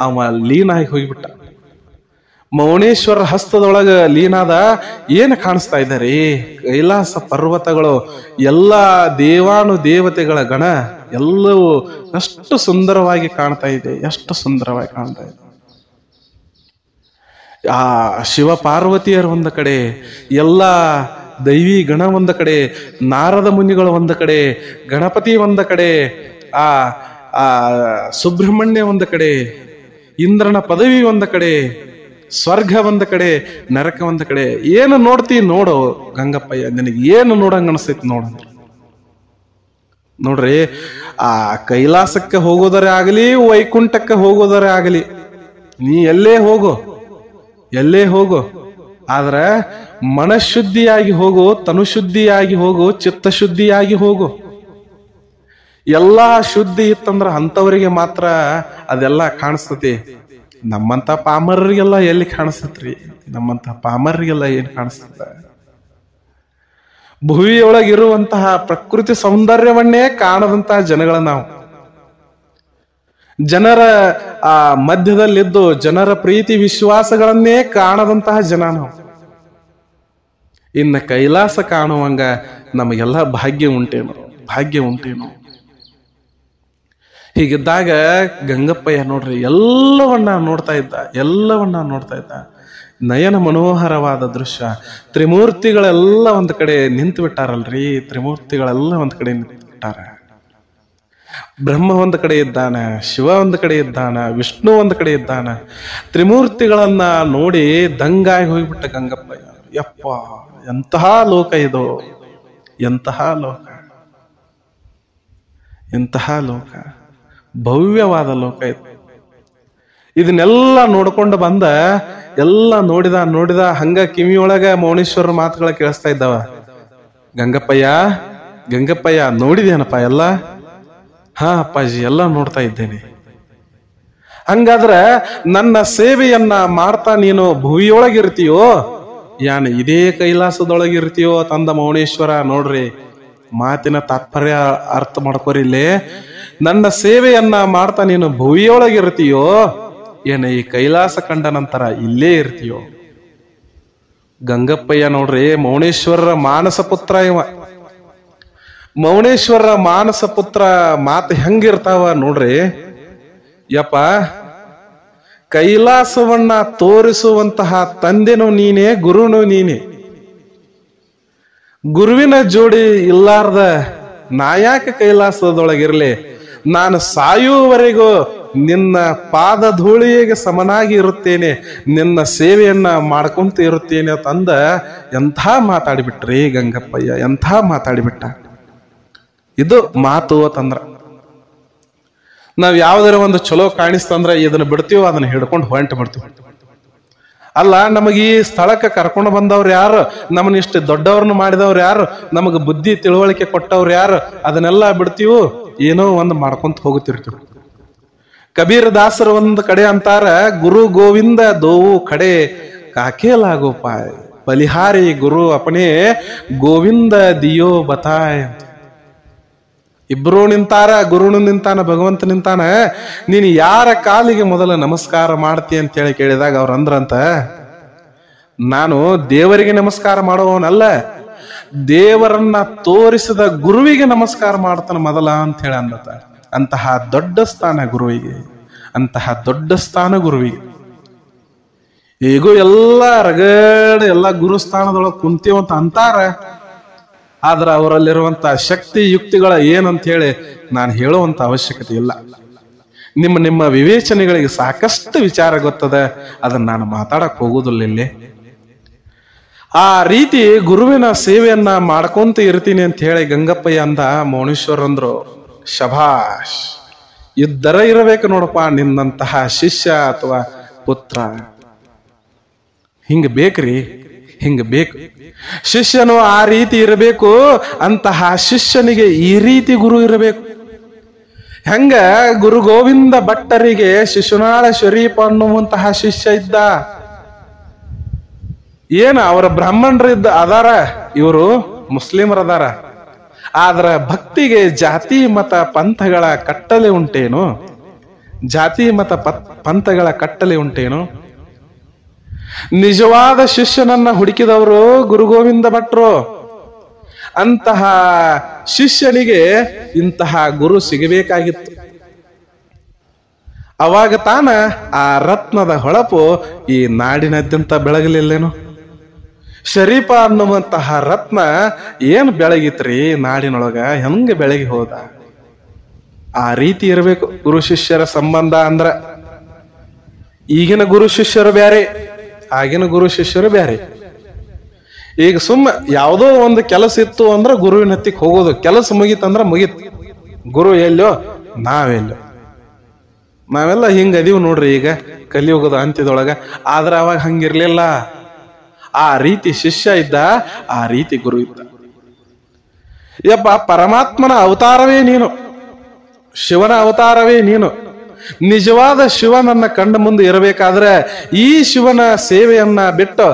ಅವ ಲೀನಾಗಿ ಹೋಗಿಬಿಟ್ಟ. ಮೌನೇಶ್ವರ ಹಸ್ತದೊಳಗ ಲೀನಾದ. ಏನು ಕಾಣಿಸ್ತಾ ಇದ್ದಾರೆ? ಕೈಲಾಸ ಪರ್ವತಗಳು, ಎಲ್ಲಾ ದೇವಾನು ದೇವತೆಗಳ ಗಣ ಎಲ್ಲವೂ ಎಷ್ಟು ಸುಂದರವಾಗಿ ಕಾಣ್ತಾ ಇದೆ, ಎಷ್ಟು ಸುಂದರವಾಗಿ ಕಾಣ್ತಾ ಇದೆ. ಆ ಶಿವ ಪಾರ್ವತಿಯರು ಒಂದ ಕಡೆ, ಎಲ್ಲ ದೈವಿ ಗಣ ಒಂದ ಕಡೆ, ನಾರದ ಮುನಿಗಳು ಒಂದ ಕಡೆ, ಗಣಪತಿ ಒಂದ ಕಡೆ, ಆ ಸುಬ್ರಹ್ಮಣ್ಯ ಒಂದ ಕಡೆ, ಇಂದ್ರನ ಪದವಿ ಒಂದ ಕಡೆ, ಸ್ವರ್ಗ ಒಂದ ಕಡೆ, ನರಕ ಒಂದ ಕಡೆ. ಏನು ನೋಡ್ತಿ ನೋಡು ಗಂಗಪ್ಪಯ್ಯ, ನಿನಗೆ ಏನು ನೋಡಂಗ ಅನಿಸ್ತೈತಿ ನೋಡ. ನೋಡ್ರಿ, ಆ ಕೈಲಾಸಕ್ಕೆ ಹೋಗೋದರೇ ಆಗಲಿ, ವೈಕುಂಠಕ್ಕೆ ಹೋಗೋದರೇ ಆಗಲಿ, ನೀ ಎಲ್ಲೇ ಹೋಗು, ಎಲ್ಲೇ ಹೋಗು, ಆದ್ರೆ ಮನಶುದ್ಧಿಯಾಗಿ ಹೋಗು, ತನುಶುದ್ಧಿಯಾಗಿ ಹೋಗು, ಚಿತ್ತಶುದ್ಧಿಯಾಗಿ ಹೋಗು. ಎಲ್ಲಾ ಶುದ್ಧಿ ಇತ್ತಂದ್ರ ಅಂತವರಿಗೆ ಮಾತ್ರ ಅದೆಲ್ಲ ಕಾಣಿಸ್ತತಿ. ನಮ್ಮಂತ ಪಾಮರರಿಗೆಲ್ಲ ಎಲ್ಲಿ ಕಾಣಿಸ್ತತ್ರಿ? ನಮ್ಮಂತ ಪಾಮರರಿಗೆಲ್ಲ ಏನ್ ಕಾಣಿಸ್ತದ? ಭುವಿಯೊಳಗಿರುವಂತಹ ಪ್ರಕೃತಿ ಸೌಂದರ್ಯವನ್ನೇ ಕಾಣದಂತಹ ಜನಗಳ ನಾವು. ಜನರ ಆ ಮಧ್ಯದಲ್ಲಿದ್ದು ಜನರ ಪ್ರೀತಿ ವಿಶ್ವಾಸಗಳನ್ನೇ ಕಾಣದಂತಹ ಜನ ನಾವು. ಇನ್ನ ಕೈಲಾಸ ಕಾಣುವಂಗ ನಮಗೆಲ್ಲ ಭಾಗ್ಯ ಉಂಟೇನು? ಭಾಗ್ಯ ಉಂಟೇನು? ಹೀಗಿದ್ದಾಗ ಗಂಗಪ್ಪಯ್ಯ ನೋಡ್ರಿ ಎಲ್ಲವನ್ನ ನೋಡ್ತಾ ಇದ್ದ. ನಯನ ಮನೋಹರವಾದ ದೃಶ್ಯ. ತ್ರಿಮೂರ್ತಿಗಳೆಲ್ಲ ಒಂದ್ ಕಡೆ ನಿಂತು ಬಿಟ್ಟಾರಲ್ರಿ. ತ್ರಿಮೂರ್ತಿಗಳೆಲ್ಲ ಒಂದ್ ಕಡೆ ನಿಂತು ಬಿಟ್ಟಾರ. ಬ್ರಹ್ಮ ಒಂದ್ ಕಡೆ ಇದ್ದಾನ, ಶಿವ ಒಂದ್ ಕಡೆ ಇದ್ದಾನ, ವಿಷ್ಣು ಒಂದ್ ಕಡೆ ಇದ್ದಾನ. ತ್ರಿಮೂರ್ತಿಗಳನ್ನ ನೋಡಿ ದಂಗಾಗಿ ಹೋಗ್ಬಿಟ್ಟ ಗಂಗಪ್ಪಯ್ಯ. ಯಪ್ಪ, ಎಂತಹ ಲೋಕ ಇದು! ಎಂತಹ ಲೋಕ! ಎಂತಹ ಲೋಕ! ಭವ್ಯವಾದ ಲೋಕ ಇದು. ಇದನ್ನೆಲ್ಲ ನೋಡ್ಕೊಂಡು ಬಂದ, ಎಲ್ಲ ನೋಡಿದ ಹಂಗ ಕಿವಿಯೊಳಗ ಮೌನೇಶ್ವರ ಮಾತುಗಳ ಕೇಳಿಸ್ತಾ ಇದ್ದಾವ. ಗಂಗಪ್ಪಯ್ಯ ನೋಡಿದೇನಪ್ಪ ಎಲ್ಲ? ಹಾ ಅಪ್ಪಾಜಿ, ಎಲ್ಲ ನೋಡ್ತಾ ಇದ್ದೇನೆ. ಹಂಗಾದ್ರ ನನ್ನ ಸೇವೆಯನ್ನ ಮಾಡ್ತಾ ನೀನು ಭುವಿಯೊಳಗಿರ್ತೀಯೋ ಯಾನ್ ಇದೇ ಕೈಲಾಸದೊಳಗಿರ್ತೀಯೋ ತಂದ ಮೌನೇಶ್ವರ. ನೋಡ್ರಿ, ಮಾತಿನ ತಾತ್ಪರ್ಯ ಅರ್ಥ ಮಾಡ್ಕೋರಿಲ್ಲೇ. ನನ್ನ ಸೇವೆಯನ್ನ ಮಾಡ್ತಾ ನೀನು ಭುವಿಯೊಳಗಿರ್ತೀಯೋ ಏನ ಈ ಕೈಲಾಸ ಕಂಡ ನಂತರ ಇಲ್ಲೇ ಇರ್ತೀಯೋ? ಗಂಗಪ್ಪಯ್ಯ ನೋಡ್ರಿ ಮೌನೇಶ್ವರರ ಮಾನಸ ಪುತ್ರ ಇವ. ಮೌನೇಶ್ವರರ ಮಾನಸ ಪುತ್ರ ಮಾತು ಹೆಂಗಿರ್ತಾವ ನೋಡ್ರಿ. ಯಪ್ಪ, ಕೈಲಾಸವನ್ನ ತೋರಿಸುವಂತಹ ತಂದೆನೂ ನೀನೇ, ಗುರುನು ನೀನೇ. ಗುರುವಿನ ಜೋಡಿ ಇಲ್ಲಾರ್ದ ನಾ ಯಾಕೆ ಕೈಲಾಸದೊಳಗಿರ್ಲಿ? ನಾನು ಸಾಯುವವರೆಗೂ ನಿನ್ನ ಪಾದ ಧೂಳಿಗೆ ಸಮನಾಗಿ ಇರುತ್ತೇನೆ, ನಿನ್ನ ಸೇವೆಯನ್ನ ಮಾಡ್ಕೊಂತ ಇರುತ್ತೇನೆ ತಂದ ಎಂಥ ಮಾತಾಡಿಬಿಟ್ರಿ ಗಂಗಪ್ಪಯ್ಯ, ಎಂಥ ಮಾತಾಡಿಬಿಟ್ಟ. ಇದು ಮಾತು ಅಂತಂದ್ರ. ನಾವ್ ಯಾವ್ದಾರ ಒಂದು ಚಲೋ ಕಾಣಿಸ್ತಂದ್ರ ಇದನ್ನ ಬಿಡ್ತೀವೋ, ಅದನ್ನ ಹಿಡ್ಕೊಂಡು ಹೊಂಟು ಬಿಡ್ತೀವಿ. ಅಲ್ಲ, ನಮಗ ಈ ಸ್ಥಳಕ್ಕೆ ಕರ್ಕೊಂಡು ಬಂದವ್ರು ಯಾರು? ನಮ್ಮನ್ನ ಇಷ್ಟು ದೊಡ್ಡವ್ರನ್ನ ಮಾಡಿದವ್ರು ಯಾರು? ನಮಗ ಬುದ್ಧಿ ತಿಳುವಳಿಕೆ ಕೊಟ್ಟವ್ರು ಯಾರು? ಅದನ್ನೆಲ್ಲ ಬಿಡ್ತೀವೋ, ಏನೋ ಒಂದು ಮಾಡ್ಕೊಂತ ಹೋಗುತ್ತಿರ್ತೀವಿ. ಕಬೀರ್ ದಾಸರು ಒಂದ್ ಕಡೆ ಅಂತಾರ, ಗುರು ಗೋವಿಂದ ದೋವು ಕಡೆ ಕಾಕೇಲಾಗೋ ಪಾಯ್, ಬಲಿಹಾರಿ ಗುರು ಅಪನೇ ಗೋವಿಂದ ದಿಯೋ ಬತಾಯ್. ಇಬ್ರು ನಿಂತಾರ, ಗುರುನು ನಿಂತಾನ, ಭಗವಂತ ನಿಂತಾನ. ನೀನು ಯಾರ ಕಾಲಿಗೆ ಮೊದಲ ನಮಸ್ಕಾರ ಮಾಡ್ತಿ ಅಂತ ಹೇಳಿ ಕೇಳಿದಾಗ ಅವ್ರ ಅಂದ್ರಂತ, ನಾನು ದೇವರಿಗೆ ನಮಸ್ಕಾರ ಮಾಡುವವನಲ್ಲ, ದೇವರನ್ನ ತೋರಿಸಿದ ಗುರುವಿಗೆ ನಮಸ್ಕಾರ ಮಾಡ್ತಾನ ಮೊದಲ ಅಂತ ಹೇಳಿ ಅಂದತ. ಅಂತಹ ದೊಡ್ಡ ಸ್ಥಾನ ಗುರುವಿಗೆ, ಅಂತಹ ದೊಡ್ಡ ಸ್ಥಾನ ಗುರುವಿಗೆ. ಈಗೂ ಎಲ್ಲ ರಗಡ ಎಲ್ಲ ಗುರುಸ್ಥಾನದೊಳಗೆ ಕುಂತೀವಂತ ಅಂತಾರ. ಆದ್ರ ಅವರಲ್ಲಿರುವಂತ ಶಕ್ತಿ ಯುಕ್ತಿಗಳ ಏನಂತ ಹೇಳಿ ನಾನು ಹೇಳುವಂತ ಅವಶ್ಯಕತೆ ಇಲ್ಲ. ನಿಮ್ಮ ವಿವೇಚನೆಗಳಿಗೆ ಸಾಕಷ್ಟು ವಿಚಾರ ಗೊತ್ತದ, ಅದನ್ನ ನಾನು ಮಾತಾಡಕ್ ಹೋಗುದಿಲ್ಲ ಇಲ್ಲಿ. ಆ ರೀತಿ ಗುರುವಿನ ಸೇವೆಯನ್ನ ಮಾಡ್ಕೊಂತ ಇರ್ತೀನಿ ಅಂತ ಹೇಳಿ ಗಂಗಪ್ಪಯ್ಯ ಅಂದ. ಮೌನೇಶ್ವರ ಅಂದ್ರು, ಶಭಾಷ್, ಇದ್ದರ ಇರಬೇಕು ನೋಡಪ್ಪ ನಿನ್ನಂತಹ ಶಿಷ್ಯ ಅಥವಾ ಪುತ್ರ. ಹಿಂಗ ಬೇಕ್ರಿ, ಹಿಂಗ ಬೇಕು. ಶಿಷ್ಯನು ಆ ರೀತಿ ಇರಬೇಕು. ಅಂತಹ ಶಿಷ್ಯನಿಗೆ ಈ ರೀತಿ ಗುರು ಇರಬೇಕು. ಹೆಂಗ ಗುರು ಗೋವಿಂದ ಭಟ್ಟರಿಗೆ ಶಿಶುನಾಳ ಶರೀಫ ಅನ್ನುವಂತಹ ಶಿಷ್ಯ ಇದ್ದ. ಏನ ಅವರ ಬ್ರಾಹ್ಮಣರಿದ್ದ ಅದಾರ, ಇವರು ಮುಸ್ಲಿಮರದಾರ. ಆದ್ರ ಭಕ್ತಿಗೆ ಜಾತಿ ಮತ ಪಂಥಗಳ ಕಟ್ಟಲೆ ಉಂಟೇನು? ಜಾತಿ ಮತ ಪಂಥಗಳ ಕಟ್ಟಲೆ ಉಂಟೇನು? ನಿಜವಾದ ಶಿಷ್ಯನನ್ನ ಹುಡುಕಿದವರು ಗುರು ಗೋವಿಂದ ಭಟ್ರು. ಅಂತಹ ಶಿಷ್ಯನಿಗೆ ಇಂತಹ ಗುರು ಸಿಗಬೇಕಾಗಿತ್ತು. ಅವಾಗ ತಾನ ಆ ರತ್ನದ ಹೊಳಪು ಈ ನಾಡಿನಾದ್ಯಂತ ಬೆಳಗಲಿಲ್ಲೇನು? ಶರೀಫ ಅನ್ನುವಂತಹ ರತ್ನ ಏನ್ ಬೆಳಗಿತ್ರಿ ನಾಡಿನೊಳಗ, ಹೆಂಗ ಬೆಳಗಿ ಹೋದ? ಆ ರೀತಿ ಇರಬೇಕು ಗುರು ಶಿಷ್ಯರ ಸಂಬಂಧ ಅಂದ್ರ. ಈಗಿನ ಗುರು ಶಿಷ್ಯರು ಬ್ಯಾರೆ, ಆಗಿನ ಗುರು ಶಿಷ್ಯರು ಬ್ಯಾರೆ. ಈಗ ಯಾವುದೋ ಒಂದು ಕೆಲಸ ಇತ್ತು ಅಂದ್ರ ಗುರುವಿನ ಹತ್ತಿಕ್ ಹೋಗೋದು. ಕೆಲಸ ಮುಗೀತಂದ್ರ ಮುಗೀತ್, ಗುರು ಎಲ್ಲೋ ನಾವೆಲ್ಲೋ. ನಾವೆಲ್ಲ ಹಿಂಗ ಅದೀವ್ ನೋಡ್ರಿ ಈಗ ಕಲಿಯುಗದ ಅಂತ್ಯದೊಳಗ. ಆದ್ರ ಅವಾಗ ಹಂಗಿರ್ಲಿಲ್ಲ. ಆ ರೀತಿ ಶಿಷ್ಯ ಇದ್ದ, ಆ ರೀತಿ ಗುರು ಇದ್ದ. ಯಪ್ಪ, ಪರಮಾತ್ಮನ ಅವತಾರವೇ ನೀನು, ಶಿವನ ಅವತಾರವೇ ನೀನು. ನಿಜವಾದ ಶಿವನನ್ನ ಕಂಡ ಮುಂದೆ ಇರಬೇಕಾದ್ರೆ ಈ ಶಿವನ ಸೇವೆಯನ್ನ ಬಿಟ್ಟು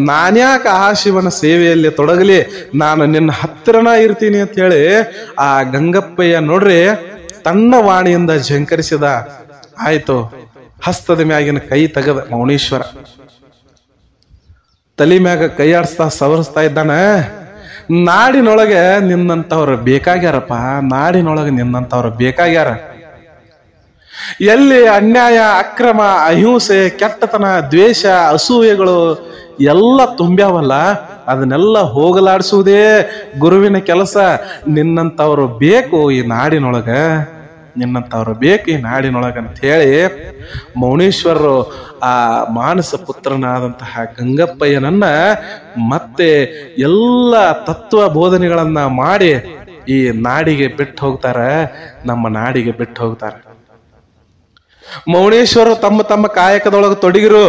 ನಾನ್ಯಾಕ ಆ ಶಿವನ ಸೇವೆಯಲ್ಲಿ ತೊಡಗಲಿ, ನಾನು ನಿನ್ನ ಹತ್ತಿರನ ಇರ್ತೀನಿ ಅಂತ ಹೇಳಿ ಆ ಗಂಗಪ್ಪಯ್ಯ ನೋಡ್ರಿ ತನ್ನ ವಾಣಿಯಿಂದ ಝಂಕರಿಸಿದ. ಆಯ್ತು, ಹಸ್ತದ ಮ್ಯಾಗಿನ ಕೈ ತೆಗದ ಮೌನೇಶ್ವರ ತಲೆ ಮ್ಯಾಗ ಕೈ ಆಡಿಸ್ತಾ ಸವರಿಸ್ತಾ ಇದ್ದಾನ. ನಾಡಿನೊಳಗೆ ನಿನ್ನಂತವ್ರು ಬೇಕಾಗ್ಯಾರಪ್ಪ, ನಾಡಿನೊಳಗೆ ನಿನ್ನಂತವ್ರು ಬೇಕಾಗ್ಯಾರ. ಎಲ್ಲಿ ಅನ್ಯಾಯ, ಅಕ್ರಮ, ಅಹಿಂಸೆ, ಕೆಟ್ಟತನ, ದ್ವೇಷ, ಅಸೂಯೆಗಳು ಎಲ್ಲ ತುಂಬ್ಯಾವಲ್ಲ, ಅದನ್ನೆಲ್ಲ ಹೋಗಲಾಡಿಸುವುದೇ ಗುರುವಿನ ಕೆಲಸ. ನಿನ್ನಂತವ್ರು ಬೇಕು ಈ ನಾಡಿನೊಳಗ, ನಿನ್ನಂತವ್ರು ಬೇಕು ಈ ನಾಡಿನೊಳಗ ಅಂತ ಹೇಳಿ ಮೌನೇಶ್ವರರು ಆ ಮಾನಸ ಪುತ್ರನಾದಂತಹ ಗಂಗಪ್ಪಯ್ಯನನ್ನ ಮತ್ತೆ ಎಲ್ಲ ತತ್ವ ಬೋಧನೆಗಳನ್ನ ಮಾಡಿ ಈ ನಾಡಿಗೆ ಬಿಟ್ಟು ಹೋಗ್ತಾರ, ನಮ್ಮ ನಾಡಿಗೆ ಬಿಟ್ಟು ಹೋಗ್ತಾರ. ಮೌನೇಶ್ವರ ತಮ್ಮ ತಮ್ಮ ಕಾಯಕದೊಳಗ ತೊಡಗಿರು.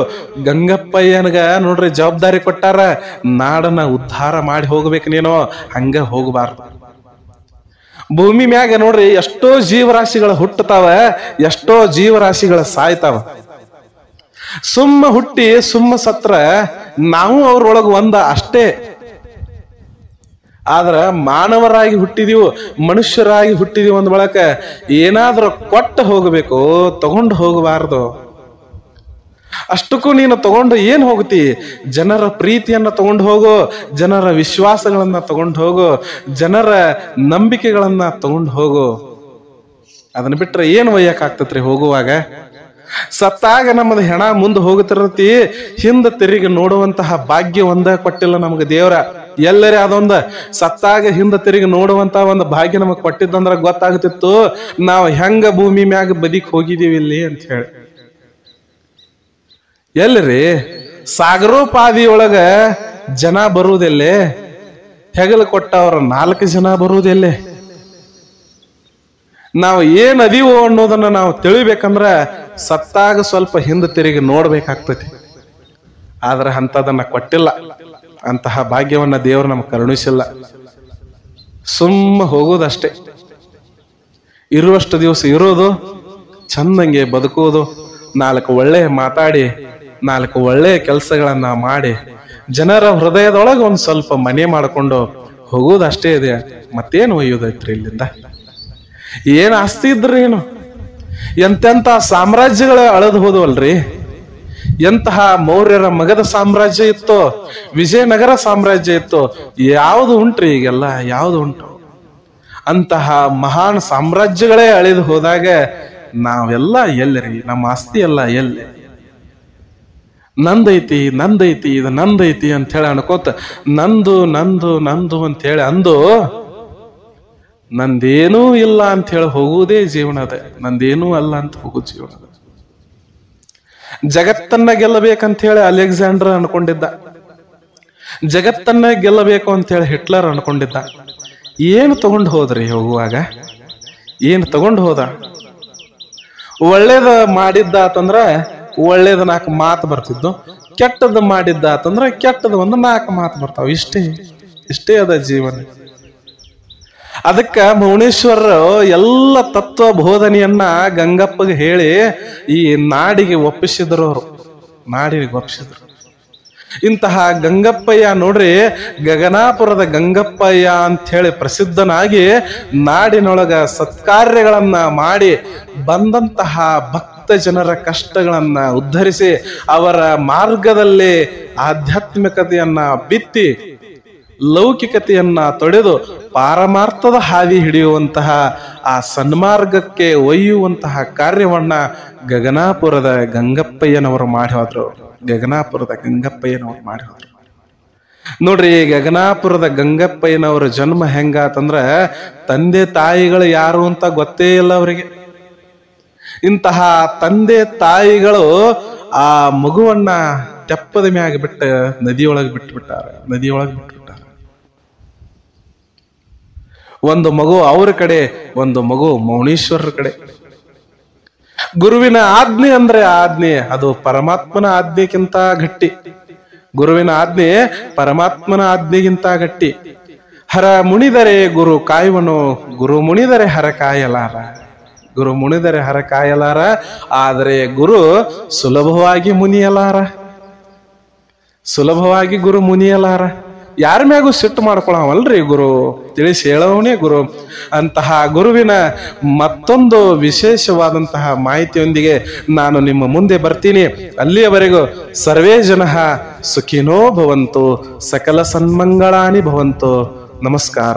ಗಂಗಪ್ಪಯ್ಯನಗ ನೋಡ್ರಿ ಜವಾಬ್ದಾರಿ ಕೊಟ್ಟಾರ, ನಾಡನ್ನ ಉದ್ಧಾರ ಮಾಡಿ ಹೋಗ್ಬೇಕು, ನೀನು ಹಂಗ ಹೋಗಬಾರ್ದು. ಭೂಮಿ ಮ್ಯಾಗ ನೋಡ್ರಿ ಎಷ್ಟೋ ಜೀವರಾಶಿಗಳು ಹುಟ್ಟತಾವ, ಎಷ್ಟೋ ಜೀವರಾಶಿಗಳು ಸಾಯ್ತಾವ. ಸುಮ್ಮ ಹುಟ್ಟಿ ಸುಮ್ಮ ಸತ್ರ ನಾವು ಅವ್ರೊಳಗ ಒಂದ ಅಷ್ಟೇ. ಆದ್ರ ಮಾನವರಾಗಿ ಹುಟ್ಟಿದೀವು, ಮನುಷ್ಯರಾಗಿ ಹುಟ್ಟಿದೀವಿ ಅಂದ ಬಳಕ ಏನಾದ್ರೂ ಕೊಟ್ಟು ಹೋಗಬೇಕು, ತಗೊಂಡು ಹೋಗಬಾರ್ದು. ಅಷ್ಟಕ್ಕೂ ನೀನು ತಗೊಂಡು ಏನ್ ಹೋಗ್ತಿ? ಜನರ ಪ್ರೀತಿಯನ್ನ ತಗೊಂಡು ಹೋಗು, ಜನರ ವಿಶ್ವಾಸಗಳನ್ನ ತಗೊಂಡು ಹೋಗು, ಜನರ ನಂಬಿಕೆಗಳನ್ನ ತಗೊಂಡು ಹೋಗು. ಅದನ್ನ ಬಿಟ್ರೆ ಏನ್ ಒಯ್ಯಕ್ಕಾಗ್ತತ್ರಿ ಹೋಗುವಾಗ? ಸತ್ತಾಗ ನಮ್ಮದು ಹೆಣ ಮುಂದೆ ಹೋಗುತ್ತಿರತಿ, ಹಿಂದ ತಿರುಗಿ ನೋಡುವಂತಹ ಭಾಗ್ಯ ಒಂದ ಕೊಟ್ಟಿಲ್ಲ ನಮ್ಗೆ ದೇವ್ರ. ಎಲ್ಲರೇ ಅದೊಂದ ಸತ್ತಾಗ ಹಿಂದ ತಿರುಗಿ ನೋಡುವಂತ ಒಂದು ಭಾಗ್ಯ ನಮಗ್ ಕೊಟ್ಟಿದ್ದಂದ್ರ ಗೊತ್ತಾಗುತ್ತಿತ್ತು ನಾವು ಹೆಂಗ ಭೂಮಿ ಮ್ಯಾಗ ಬದಿಕ್ ಹೋಗಿದೀವಿ ಇಲ್ಲಿ ಅಂತ ಹೇಳಿ. ಎಲ್ರಿ ಸಾಗರೋಪಾದಿಯೊಳಗ ಜನ ಬರುವುದೆಲ್ಲೇ? ಹೆಗಲು ಕೊಟ್ಟವ್ರ 4 ಜನ ಬರುವುದೆಲ್ಲೇ? ನಾವು ಏನ್ ಅದೀವೋ ಅನ್ನೋದನ್ನ ನಾವು ತಿಳಿಬೇಕಂದ್ರ ಸತ್ತಾಗ ಸ್ವಲ್ಪ ಹಿಂದೆ ತಿರುಗಿ ನೋಡ್ಬೇಕಾಗ್ತತಿ. ಆದ್ರೆ ಅಂತದನ್ನ ಕೊಟ್ಟಿಲ್ಲ, ಅಂತಹ ಭಾಗ್ಯವನ್ನ ದೇವರು ನಮ್ಗೆ ಕರುಣಿಸಿಲ್ಲ. ಸುಮ್ಮ ಹೋಗೋದಷ್ಟೇ. ಇರುವಷ್ಟು ದಿವಸ ಇರೋದು, ಚಂದಂಗೆ ಬದುಕುವುದು, 4 ಒಳ್ಳೆ ಮಾತಾಡಿ 4 ಒಳ್ಳೆ ಕೆಲಸಗಳನ್ನ ಮಾಡಿ ಜನರ ಹೃದಯದೊಳಗೆ ಒಂದ್ ಸ್ವಲ್ಪ ಮನೆ ಮಾಡಿಕೊಂಡು ಹೋಗೋದಷ್ಟೇ ಇದೆ. ಮತ್ತೇನು ಒಯ್ಯೋದೈತ್ರಿ ಇಲ್ಲಿಂದ? ಏನ್ ಆಸ್ತಿ ಇದ್ರಿ ಏನು? ಎಂತೆಂತ ಸಾಮ್ರಾಜ್ಯಗಳ ಅಳದು ಹೋದವಲ್ರಿ. ಎಂತಹ ಮೌರ್ಯರ ಮಗದ ಸಾಮ್ರಾಜ್ಯ ಇತ್ತು, ವಿಜಯನಗರ ಸಾಮ್ರಾಜ್ಯ ಇತ್ತು, ಯಾವುದು ಉಂಟ್ರಿ ಈಗೆಲ್ಲ? ಯಾವುದು ಉಂಟು? ಅಂತಹ ಮಹಾನ್ ಸಾಮ್ರಾಜ್ಯಗಳೇ ಅಳಿದು ಹೋದಾಗ ನಾವೆಲ್ಲ ಎಲ್ಲರಿ? ನಮ್ಮ ಆಸ್ತಿ ಎಲ್ಲ ಎಲ್ಲಿ? ನಂದೈತಿ ನಂದೈತಿ ಇದು ನಂದೈತಿ ಅಂತ ಹೇಳಿ ಅನ್ಕೋತ ನಂದು ನಂದು ನಂದು ಅಂತ ಹೇಳಿ ಅಂದು ನಂದೇನೂ ಇಲ್ಲ ಅಂತ ಹೇಳಿ ಹೋಗುವುದೇ ಜೀವನದ. ನಂದೇನೂ ಅಲ್ಲ ಅಂತ ಹೋಗುದು ಜೀವನದ. ಜಗತ್ತನ್ನ ಗೆಲ್ಲಬೇಕಂತ ಹೇಳಿ ಅಲೆಕ್ಸಾಂಡರ್ ಅನ್ಕೊಂಡಿದ್ದ, ಜಗತ್ತನ್ನ ಗೆಲ್ಲಬೇಕು ಅಂತ ಹೇಳಿ ಹಿಟ್ಲರ್ ಅನ್ಕೊಂಡಿದ್ದ. ಏನು ತಗೊಂಡು ಹೋದ್ರಿ ಹೋಗುವಾಗ? ಏನು ತಗೊಂಡು ಹೋದ? ಒಳ್ಳೇದ ಮಾಡಿದ್ದ ಅಂತಂದ್ರ ಒಳ್ಳೇದ 4 ಮಾತು ಬರ್ತಿದ್ದು, ಕೆಟ್ಟದ್ದು ಮಾಡಿದ್ದ ಅಂತಂದ್ರ ಕೆಟ್ಟದ ಒಂದು 4 ಮಾತು ಬರ್ತಾವ. ಇಷ್ಟೇ ಅದ ಜೀವನ. ಅದಕ್ಕ ಮೌನೇಶ್ವರರು ಎಲ್ಲ ತತ್ವ ಬೋಧನೆಯನ್ನ ಗಂಗಪ್ಪಗೆ ಹೇಳಿ ಈ ನಾಡಿಗೆ ಒಪ್ಪಿಸಿದ್ರು. ಅವರು ನಾಡಿಗೆ ಒಪ್ಪಿಸಿದ್ರು. ಇಂತಹ ಗಂಗಪ್ಪಯ್ಯ ನೋಡ್ರಿ, ಗಗನಾಪುರದ ಗಂಗಪ್ಪಯ್ಯ ಅಂತ ಹೇಳಿ ಪ್ರಸಿದ್ಧನಾಗಿ ನಾಡಿನೊಳಗ ಸತ್ಕಾರ್ಯಗಳನ್ನ ಮಾಡಿ ಬಂದಂತಹ ಭಕ್ತ ಜನರ ಕಷ್ಟಗಳನ್ನ ಉದ್ಧರಿಸಿ ಅವರ ಮಾರ್ಗದಲ್ಲಿ ಆಧ್ಯಾತ್ಮಿಕತೆಯನ್ನ ಬಿತ್ತಿ ಲೌಕಿಕತೆಯನ್ನ ತೊಡೆದು ಪಾರಮಾರ್ಥದ ಹಾದಿ ಹಿಡಿಯುವಂತಹ ಆ ಸನ್ಮಾರ್ಗಕ್ಕೆ ಒಯ್ಯುವಂತಹ ಕಾರ್ಯವನ್ನ ಗಗನಾಪುರದ ಗಂಗಪ್ಪಯ್ಯನವರು ಮಾಡಿ ಹೋದ್ರು. ಗಗನಾಪುರದ ಗಂಗಪ್ಪಯ್ಯನವರು ಮಾಡಿ ಹೋದ್ರು. ನೋಡ್ರಿ, ಗಗನಾಪುರದ ಗಂಗಪ್ಪಯ್ಯನವರ ಜನ್ಮ ಹೆಂಗಾತಂದ್ರ ತಂದೆ ತಾಯಿಗಳು ಯಾರು ಅಂತ ಗೊತ್ತೇ ಇಲ್ಲ ಅವರಿಗೆ. ಇಂತಹ ತಂದೆ ತಾಯಿಗಳು ಆ ಮಗುವನ್ನ ತೆಪ್ಪದ ಮ್ಯಾಗ ಬಿಟ್ಟ ನದಿಯೊಳಗೆ ಬಿಟ್ಟಾರ. ಒಂದು ಮಗು ಅವ್ರ ಕಡೆ, ಒಂದು ಮಗು ಮೌನೇಶ್ವರರ ಕಡೆ. ಗುರುವಿನ ಆಜ್ಞೆ ಅಂದ್ರೆ ಆಜ್ಞೆ ಅದು ಪರಮಾತ್ಮನ ಆಜ್ಞೆಗಿಂತ ಗಟ್ಟಿ. ಗುರುವಿನ ಆಜ್ಞೆ ಪರಮಾತ್ಮನ ಆಜ್ಞೆಗಿಂತ ಗಟ್ಟಿ. ಹರ ಮುಣಿದರೆ ಗುರು ಕಾಯುವನು, ಗುರು ಮುಣಿದರೆ ಹರ ಕಾಯಲಾರ. ಗುರು ಮುಣಿದರೆ ಹರ ಕಾಯಲಾರ, ಆದರೆ ಗುರು ಸುಲಭವಾಗಿ ಮುನಿಯಲಾರ. ಸುಲಭವಾಗಿ ಗುರು ಮುನಿಯಲಾರ. ಯಾರ ಮ್ಯಾಗೂ ಸಿಟ್ಟು ಮಾಡ್ಕೊಳವಲ್ರಿ ಗುರು, ತಿಳಿಸಿ ಹೇಳವನೇ ಗುರು. ಅಂತಹ ಗುರುವಿನ ಮತ್ತೊಂದು ವಿಶೇಷವಾದಂತಹ ಮಾಹಿತಿಯೊಂದಿಗೆ ನಾನು ನಿಮ್ಮ ಮುಂದೆ ಬರ್ತೀನಿ. ಅಲ್ಲಿಯವರೆಗೂ ಸರ್ವೇ ಜನಃ ಸುಖಿನೋ ಭವಂತು, ಸಕಲ ಸನ್ಮಂಗಳಾನಿ ಭವಂತು. ನಮಸ್ಕಾರ.